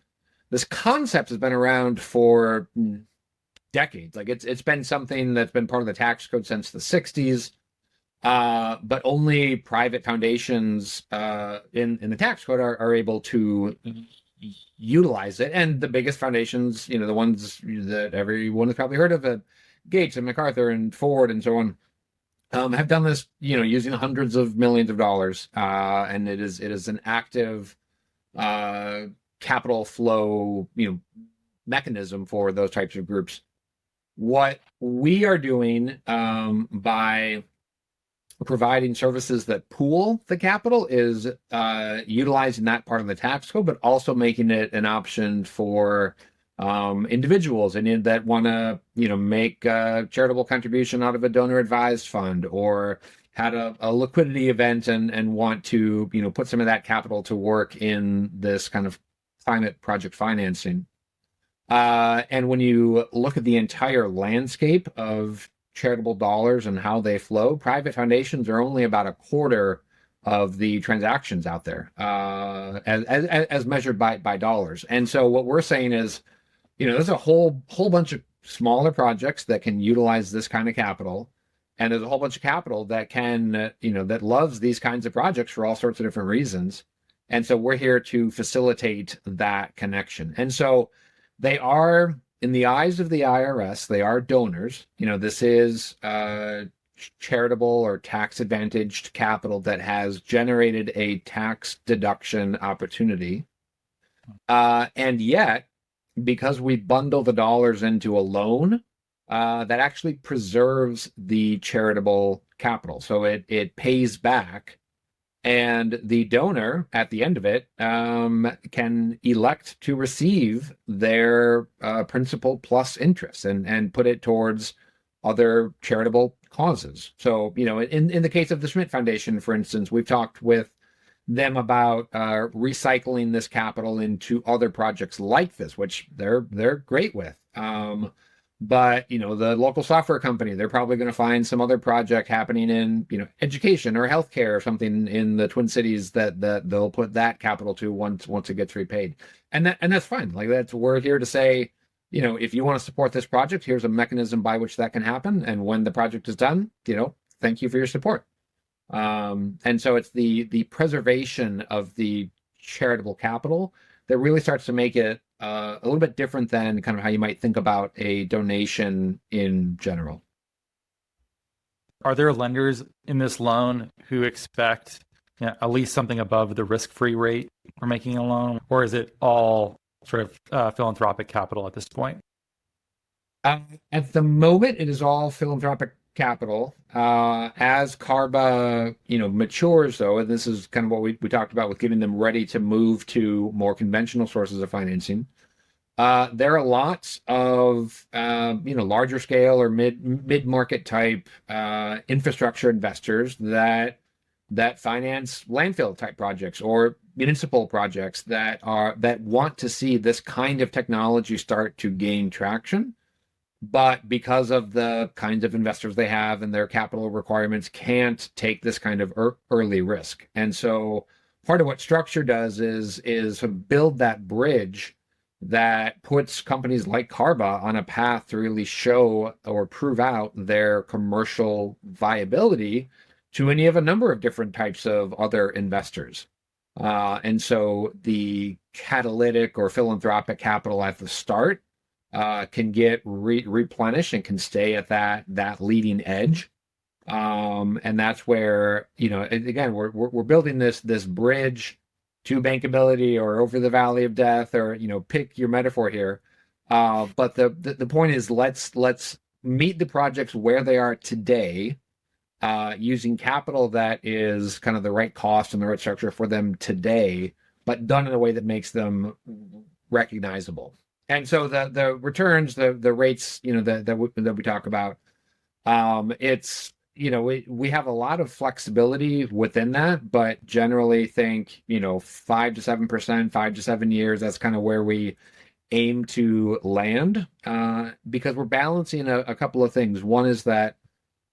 S8: This concept has been around for decades. Like it's been something that's been part of the tax code since the 60s. But only private foundations in the tax code are able to utilize it. And the biggest foundations, the ones that everyone has probably heard of, Gates and MacArthur and Ford and so on, have done this, using hundreds of millions of dollars. And it is an active capital flow, mechanism for those types of groups. What we are doing by providing services that pool the capital is utilizing that part of the tax code, but also making it an option for individuals and that want to, make a charitable contribution out of a donor advised fund, or had a liquidity event and want to, put some of that capital to work in this kind of climate project financing. And when you look at the entire landscape of charitable dollars and how they flow, private foundations are only about a quarter of the transactions out there, as measured by dollars. And so what we're saying is, there's a whole bunch of smaller projects that can utilize this kind of capital, and there's a whole bunch of capital that can, that loves these kinds of projects for all sorts of different reasons. And so we're here to facilitate that connection. And so they are, in the eyes of the IRS, they are donors. This is charitable or tax advantaged capital that has generated a tax deduction opportunity. And yet, because we bundle the dollars into a loan, that actually preserves the charitable capital. So it pays back. And the donor, at the end of it, can elect to receive their principal plus interest and put it towards other charitable causes. So, in the case of the Schmitt Foundation, for instance, we've talked with them about recycling this capital into other projects like this, which they're great with. But, the local software company, they're probably going to find some other project happening in, education or healthcare or something in the Twin Cities that they'll put that capital to once it gets repaid. And that's fine. Like we're here to say, if you want to support this project, here's a mechanism by which that can happen. And when the project is done, thank you for your support. And so it's the preservation of the charitable capital that really starts to make it a little bit different than kind of how you might think about a donation in general.
S7: Are there lenders in this loan who expect at least something above the risk-free rate for making a loan, or is it all sort of philanthropic capital at this point?
S8: At the moment, it is all philanthropic capital. As Carba, matures, though, and this is kind of what we talked about with getting them ready to move to more conventional sources of financing. There are lots of larger scale or mid market type infrastructure investors that finance landfill type projects or municipal projects that want to see this kind of technology start to gain traction, but because of the kinds of investors they have and their capital requirements, can't take this kind of early risk. And so part of what structure does is sort of build that bridge that puts companies like Carba on a path to really show or prove out their commercial viability to any of a number of different types of other investors. And so the catalytic or philanthropic capital at the start can get replenished and can stay at that leading edge. And that's where, again, we're building this bridge to bankability or over the valley of death, or pick your metaphor here. But the point is, let's meet the projects where they are today, using capital that is kind of the right cost and the right structure for them today, but done in a way that makes them recognizable. And so the returns, the rates, that we talk about, it's, we have a lot of flexibility within that, but generally think, 5 to 7%, 5 to 7 years, that's kind of where we aim to land, because we're balancing a couple of things. One is that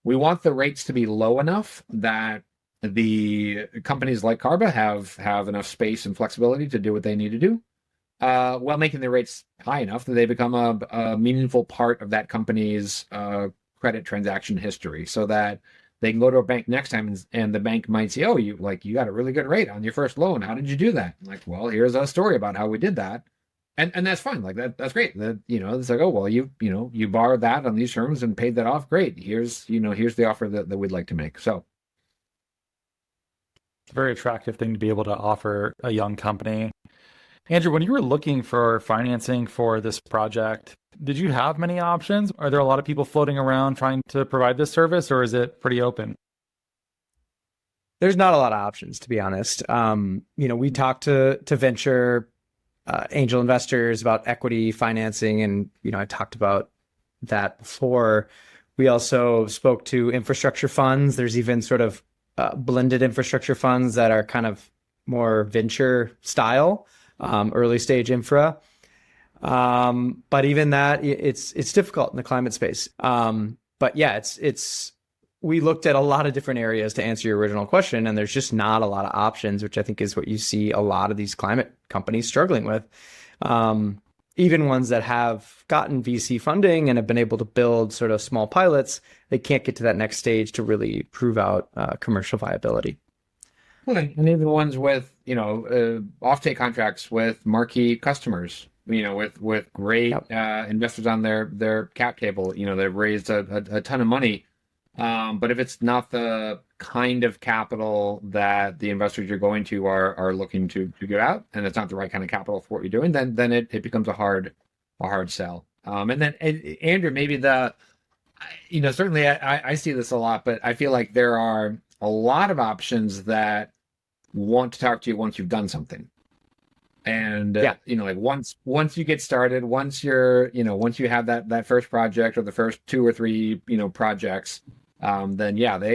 S8: we want the rates to be low enough that the companies like Carba have enough space and flexibility to do what they need to do, while making the rates high enough that they become a meaningful part of that company's credit transaction history, so that they can go to a bank next time and the bank might say, oh, you got a really good rate on your first loan. How did you do that? Like, well, here's a story about how we did that. And that's fine. Like that's great. It's like, oh, well, you borrowed that on these terms and paid that off. Great. Here's the offer that we'd like to make. So
S7: it's a very attractive thing to be able to offer a young company. Andrew, when you were looking for financing for this project, did you have many options? Are there a lot of people floating around trying to provide this service, or is it pretty open?
S9: There's not a lot of options, to be honest. We talked to venture angel investors about equity financing, and I talked about that before. We also spoke to infrastructure funds. There's even sort of blended infrastructure funds that are kind of more venture style, early stage infra. But even that, it's difficult in the climate space. But yeah, we looked at a lot of different areas to answer your original question, and there's just not a lot of options, which I think is what you see a lot of these climate companies struggling with. Even ones that have gotten VC funding and have been able to build sort of small pilots, they can't get to that next stage to really prove out commercial viability.
S8: Well, and even ones with, offtake contracts with marquee customers, with great investors on their cap table, they've raised a ton of money. But if it's not the kind of capital that the investors you're going to are looking to give out, and it's not the right kind of capital for what you're doing, then it becomes a hard sell. And then Andrew, maybe certainly I see this a lot, but I feel like there are a lot of options that want to talk to you once you've done something. And like once you get started, once you have that first project or the first 2 or 3 projects, then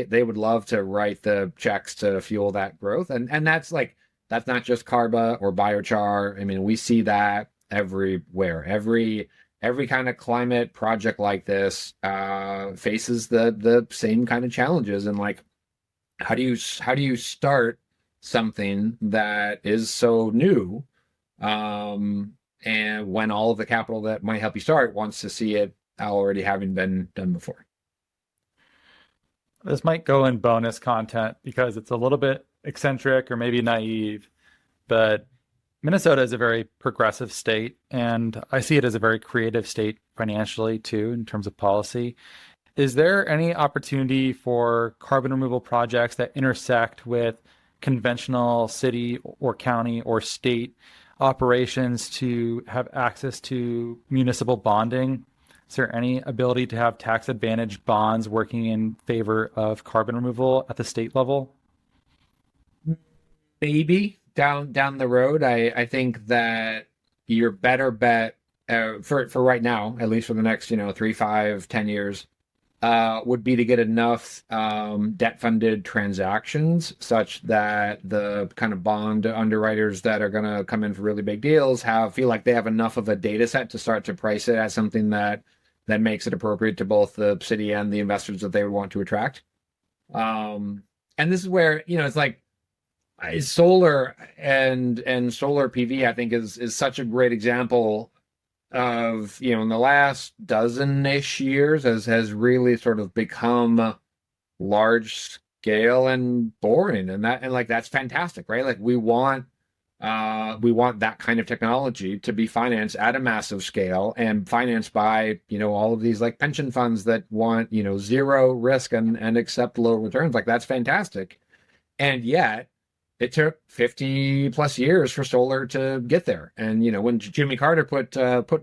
S8: they would love to write the checks to fuel that growth. And that's not just Carba or Biochar. I mean, we see that everywhere. Every kind of climate project like this faces the same kind of challenges. And like, how do you start something that is so new? And when all of the capital that might help you start wants to see it already having been done before.
S7: This might go in bonus content because it's a little bit eccentric or maybe naive, but Minnesota is a very progressive state, and I see it as a very creative state financially too, in terms of policy. Is there any opportunity for carbon removal projects that intersect with conventional city or county or state operations to have access to municipal bonding? Is there any ability to have tax advantage bonds working in favor of carbon removal at the state level?
S8: Maybe down the road. I think that your better bet for right now, at least for the next 3, 5, 10 years, would be to get enough debt funded transactions such that the kind of bond underwriters that are going to come in for really big deals feel like they have enough of a data set to start to price it as something that makes it appropriate to both the city and the investors that they would want to attract. And this is where it's like solar and solar PV, I think, is such a great example of, in the last dozen-ish years has really sort of become large scale and boring, and that's fantastic, right? Like we want that kind of technology to be financed at a massive scale and financed by all of these like pension funds that want zero risk and accept low returns. Like that's fantastic, and yet it took 50 plus years for solar to get there. And when Jimmy Carter put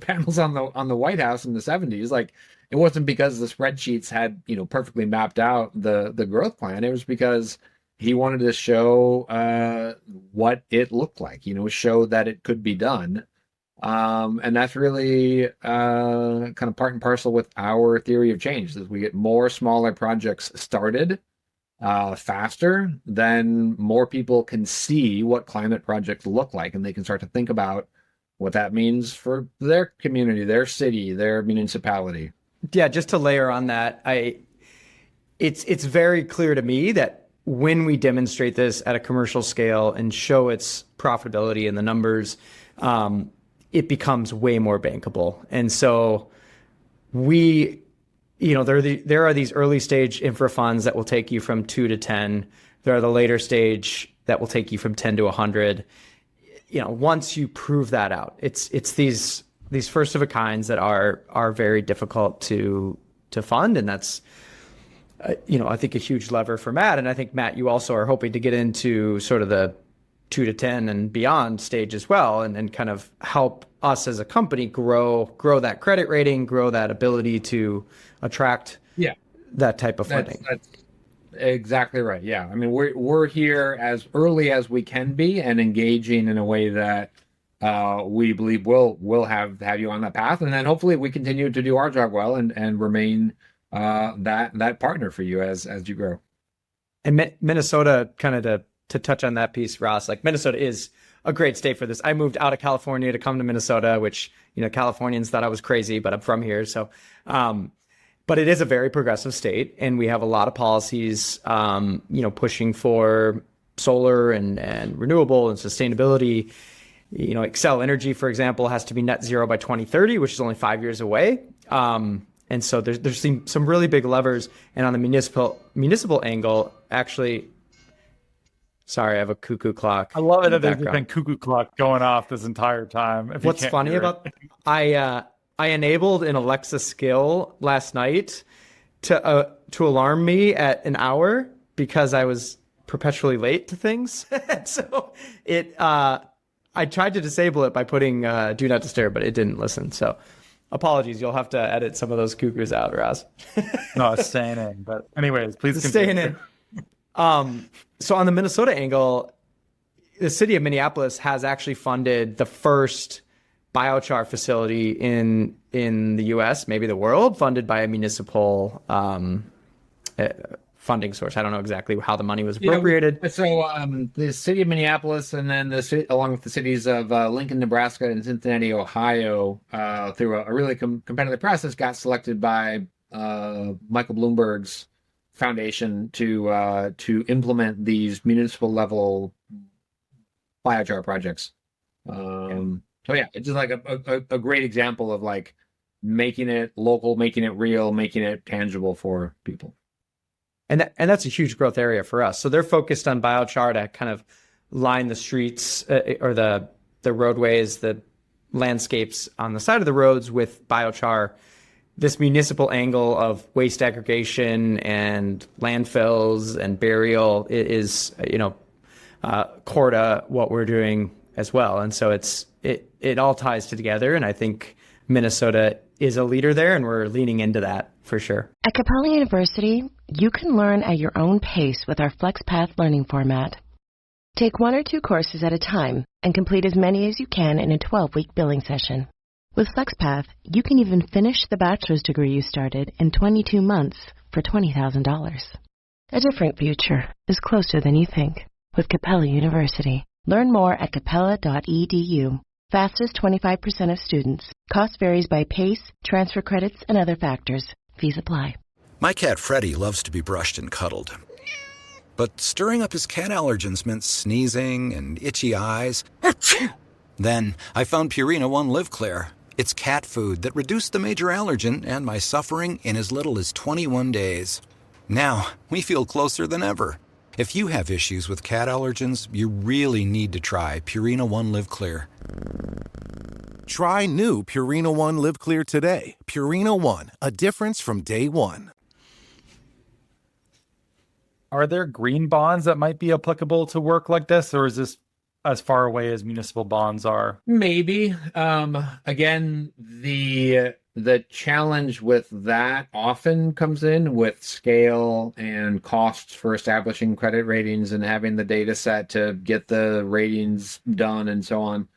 S8: panels on the White House in the 70s, like it wasn't because the spreadsheets had perfectly mapped out the growth plan. It was because he wanted to show what it looked like, show that it could be done. And that's really kind of part and parcel with our theory of change. As we get more smaller projects started faster, then more people can see what climate projects look like, and they can start to think about what that means for their community, their city, their municipality.
S9: Yeah, just to layer on that, it's very clear to me that when we demonstrate this at a commercial scale and show its profitability in the numbers, it becomes way more bankable. And so there are these early stage infra funds that will take you from 2 to 10. There are the later stage that will take you from 10 to 100. Once you prove that out, it's these first of a kinds that are very difficult to fund, and that's I think a huge lever for Matt. And I think Matt, you also are hoping to get into sort of the 2 to 10 and beyond stage as well, and kind of help us as a company grow that credit rating, grow that ability to attract that type of funding.
S8: That's exactly right. Yeah. I mean, we're here as early as we can be and engaging in a way that we believe we'll have you on that path. And then hopefully we continue to do our job well and remain that partner for you as you grow.
S9: And Minnesota, kind of to touch on that piece, Ross, like Minnesota is a great state for this. I moved out of California to come to Minnesota, which, Californians thought I was crazy, but I'm from here. So, but it is a very progressive state, and we have a lot of policies, pushing for solar and renewable and sustainability. Excel Energy, for example, has to be net zero by 2030, which is only 5 years away. And so there's some really big levers. And on the municipal angle, actually, sorry, I have a cuckoo clock.
S7: I love it that there's been cuckoo clock going off this entire time.
S9: What's funny about I enabled an Alexa skill last night to alarm me at an hour because I was perpetually late to things. So I tried to disable it by putting do not disturb, but it didn't listen. So apologies. You'll have to edit some of those cuckoos out, Ross.
S7: No, it's staying in. But anyways, please
S9: continue. Staying in. So on the Minnesota angle, the city of Minneapolis has actually funded the first biochar facility in the U.S., maybe the world, funded by a municipal funding source. I don't know exactly how the money was appropriated.
S8: So the city of Minneapolis, and then along with the cities of Lincoln, Nebraska, and Cincinnati, Ohio, through a really competitive process, got selected by Michael Bloomberg's foundation to implement these municipal level biochar projects. So yeah, it's just like a great example of like making it local, making it real, making it tangible for people.
S9: And that's a huge growth area for us. So they're focused on biochar to kind of line the streets or the roadways, the landscapes on the side of the roads with biochar. This municipal angle of waste aggregation and landfills and burial is, core to what we're doing as well. And so it all ties together. And I think Minnesota is a leader there, and we're leaning into that for sure.
S12: At Capella University, you can learn at your own pace with our FlexPath learning format. Take 1 or 2 courses at a time and complete as many as you can in a 12-week billing session. With FlexPath, you can even finish the bachelor's degree you started in 22 months for $20,000. A different future is closer than you think with Capella University. Learn more at capella.edu. Fastest 25% of students. Cost varies by pace, transfer credits, and other factors. Fees apply.
S13: My cat Freddie loves to be brushed and cuddled. But stirring up his cat allergens meant sneezing and itchy eyes. Then I found Purina One Live Clear. It's cat food that reduced the major allergen and my suffering in as little as 21 days. Now, we feel closer than ever. If you have issues with cat allergens, you really need to try Purina One Live Clear.
S14: Try new Purina One Live Clear today. Purina One, a difference from day one.
S7: Are there green bonds that might be applicable to work like this, or is this as far away as municipal bonds are?
S8: Maybe. Again, the challenge with that often comes in with scale and costs for establishing credit ratings and having the data set to get the ratings done and so on.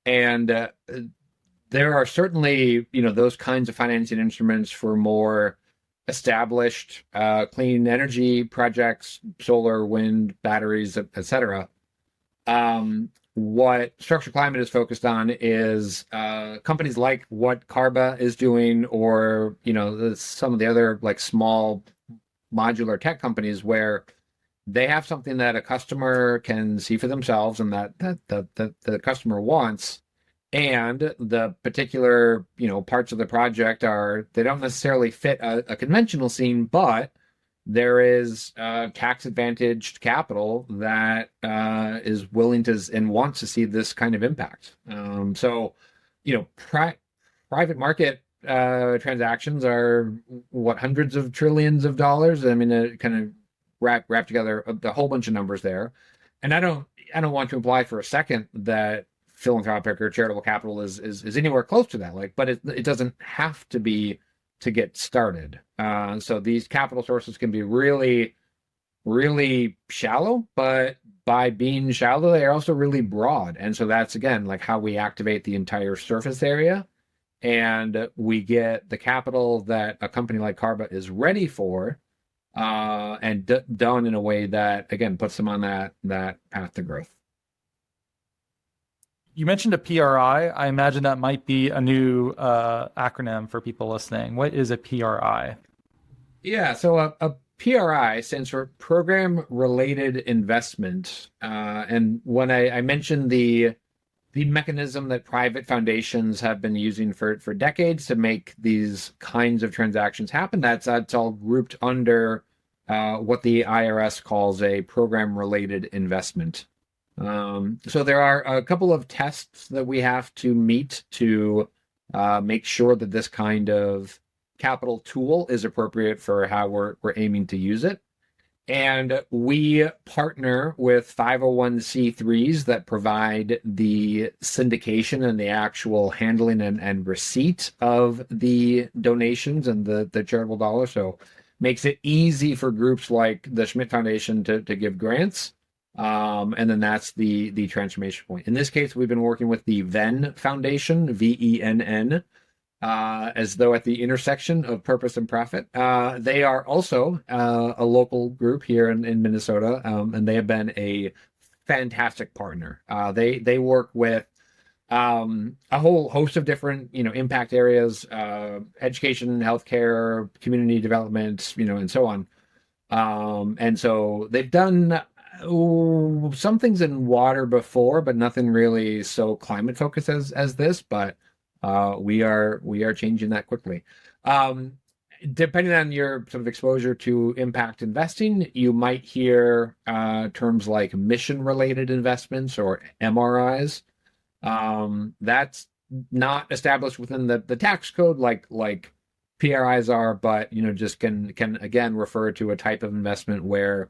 S8: There are certainly, those kinds of financing instruments for more established clean energy projects, solar, wind, batteries, etc. What Structured Climate is focused on is companies like what Carba is doing, or some of the other like small modular tech companies where they have something that a customer can see for themselves and that the customer wants, and the particular parts of the project they don't necessarily fit a conventional scene, but there is tax advantaged capital that is willing to and wants to see this kind of impact. Private market transactions are hundreds of trillions of dollars. I mean, it kind of wrap together a whole bunch of numbers there. And I don't want to imply for a second that philanthropic or charitable capital is anywhere close to that. But it doesn't have to be to get started. So these capital sources can be really, really shallow, but by being shallow, they are also really broad. And so that's, again, like how we activate the entire surface area. And we get the capital that a company like Carba is ready for, and done in a way that, again, puts them on that path to growth.
S7: You mentioned a PRI. I imagine that might be a new acronym for people listening. What is a PRI? Yeah,
S8: so a PRI stands for Program Related Investment. And when I mentioned the mechanism that private foundations have been using for decades to make these kinds of transactions happen, that's all grouped under what the IRS calls a program related investment. So there are a couple of tests that we have to meet to make sure that this kind of capital tool is appropriate for how we're aiming to use it. And we partner with 501c3s that provide the syndication and the actual handling and receipt of the donations and the charitable dollars. So makes it easy for groups like the Schmitt Foundation to give grants. And then that's the transformation point. In this case, we've been working with the Venn Foundation, VENN, as though at the intersection of purpose and profit. They are also a local group here in Minnesota, and they have been a fantastic partner. They work with a whole host of different, impact areas, education, healthcare, community development, and so on. And so they've done some things in water before, but nothing really so climate focused as this. But we are changing that quickly. Depending on your sort of exposure to impact investing, you might hear terms like mission related investments or MRIs. That's not established within the tax code like PRIs are, but just can again refer to a type of investment where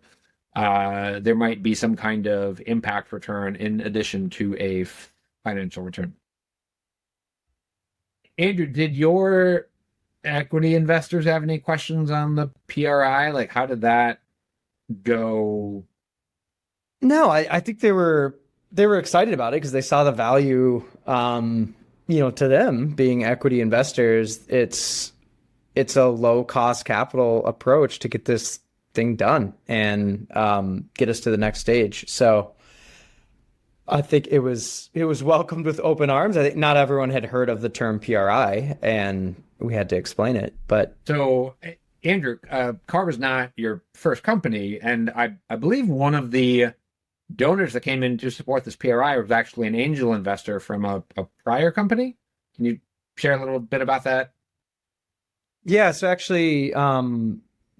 S8: there might be some kind of impact return in addition to a financial return. Andrew, did your equity investors have any questions on the PRI? Like, how did that go?
S9: No, I think they were excited about it because they saw the value. To them being equity investors, it's a low cost capital approach to get this thing done and get us to the next stage. So I think it was welcomed with open arms. I think not everyone had heard of the term PRI, and we had to explain it. But
S8: so, Andrew, Carba's not your first company, and I believe one of the donors that came in to support this PRI was actually an angel investor from a prior company. Can you share a little bit about that?
S9: Yeah, so actually, I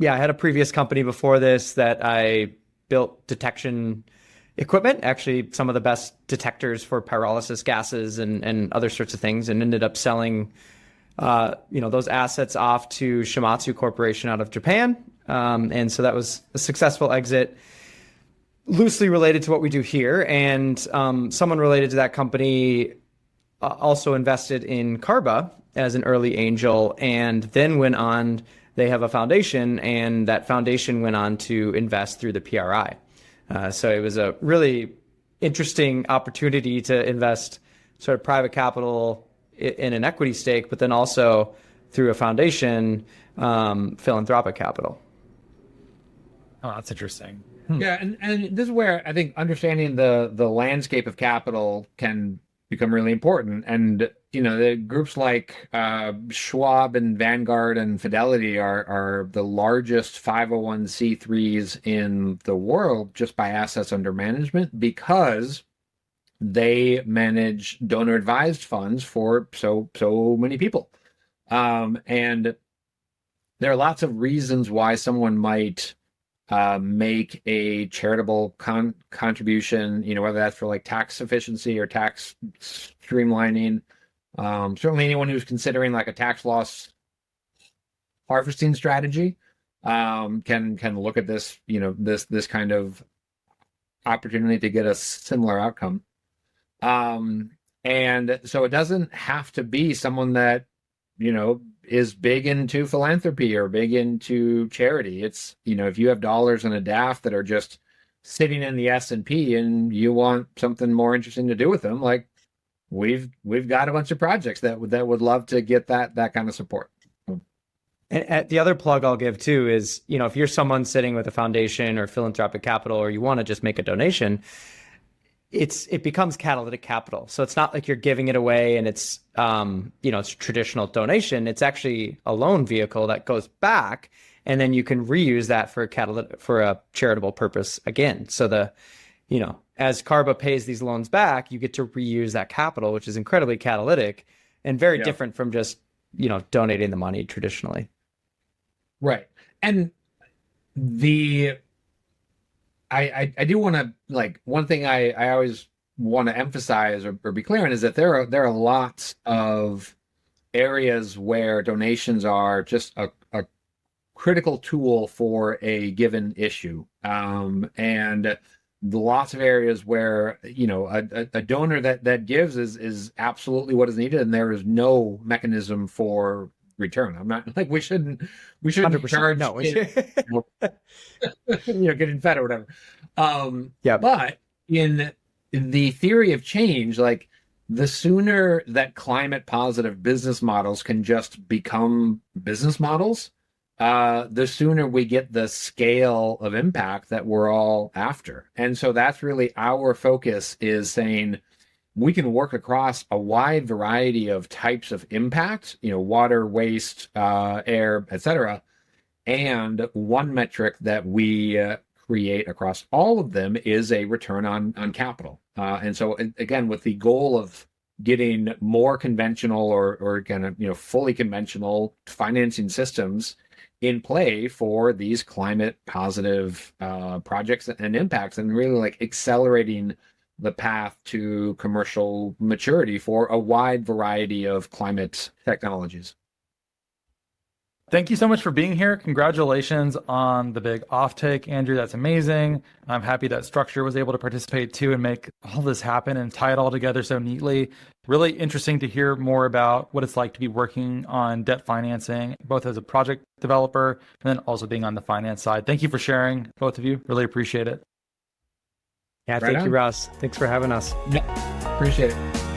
S9: had a previous company before this that I built detection equipment, actually some of the best detectors for pyrolysis gases and other sorts of things, and ended up selling those assets off to Shimatsu Corporation out of Japan. And so that was a successful exit, loosely related to what we do here. And someone related to that company also invested in Carba as an early angel, and then went on, they have a foundation, and that foundation went on to invest through the PRI. So it was a really interesting opportunity to invest sort of private capital in an equity stake, but then also through a foundation, philanthropic capital.
S7: Oh, that's interesting.
S8: Yeah, and this is where I think understanding the landscape of capital can become really important. And the groups like Schwab and Vanguard and Fidelity are the largest 501c3s in the world just by assets under management, because they manage donor advised funds for so many people. And there are lots of reasons why someone might make a charitable contribution, whether that's for like tax efficiency or tax streamlining. Certainly anyone who's considering like a tax loss harvesting strategy can look at this, this kind of opportunity to get a similar outcome. And so it doesn't have to be someone that, is big into philanthropy or big into charity. It's, if you have dollars in a DAF that are just sitting in the S&P and you want something more interesting to do with them, like we've got a bunch of projects that would love to get that kind of support.
S9: And the other plug I'll give too is, if you're someone sitting with a foundation or philanthropic capital, or you want to just make a donation, it becomes catalytic capital. So it's not like you're giving it away and it's it's a traditional donation. It's actually a loan vehicle that goes back, and then you can reuse that for a charitable purpose again. So as Carba pays these loans back, you get to reuse that capital, which is incredibly catalytic and very different from just donating the money traditionally.
S8: Right. And I do want to, like, one thing I always want to emphasize or be clear on is that there are lots of areas where donations are just a critical tool for a given issue. And lots of areas where, a donor that gives is absolutely what is needed, and there is no mechanism for return. I'm not like we shouldn't charge getting fed or whatever. But in the theory of change, like the sooner that climate positive business models can just become business models, the sooner we get the scale of impact that we're all after. And so that's really our focus, is saying we can work across a wide variety of types of impact, water, waste, air, etc. And one metric that we create across all of them is a return on capital. And so again, with the goal of getting more conventional or kind of, fully conventional financing systems in play for these climate positive projects and impacts, and really like accelerating the path to commercial maturity for a wide variety of climate technologies.
S7: Thank you so much for being here. Congratulations on the big offtake, Andrew. That's amazing. I'm happy that Structure was able to participate too and make all this happen and tie it all together so neatly. Really interesting to hear more about what it's like to be working on debt financing, both as a project developer and then also being on the finance side. Thank you for sharing, both of you. Really appreciate it.
S9: Yeah, thank you, Ross. Thanks for having us.
S8: Yeah, appreciate it.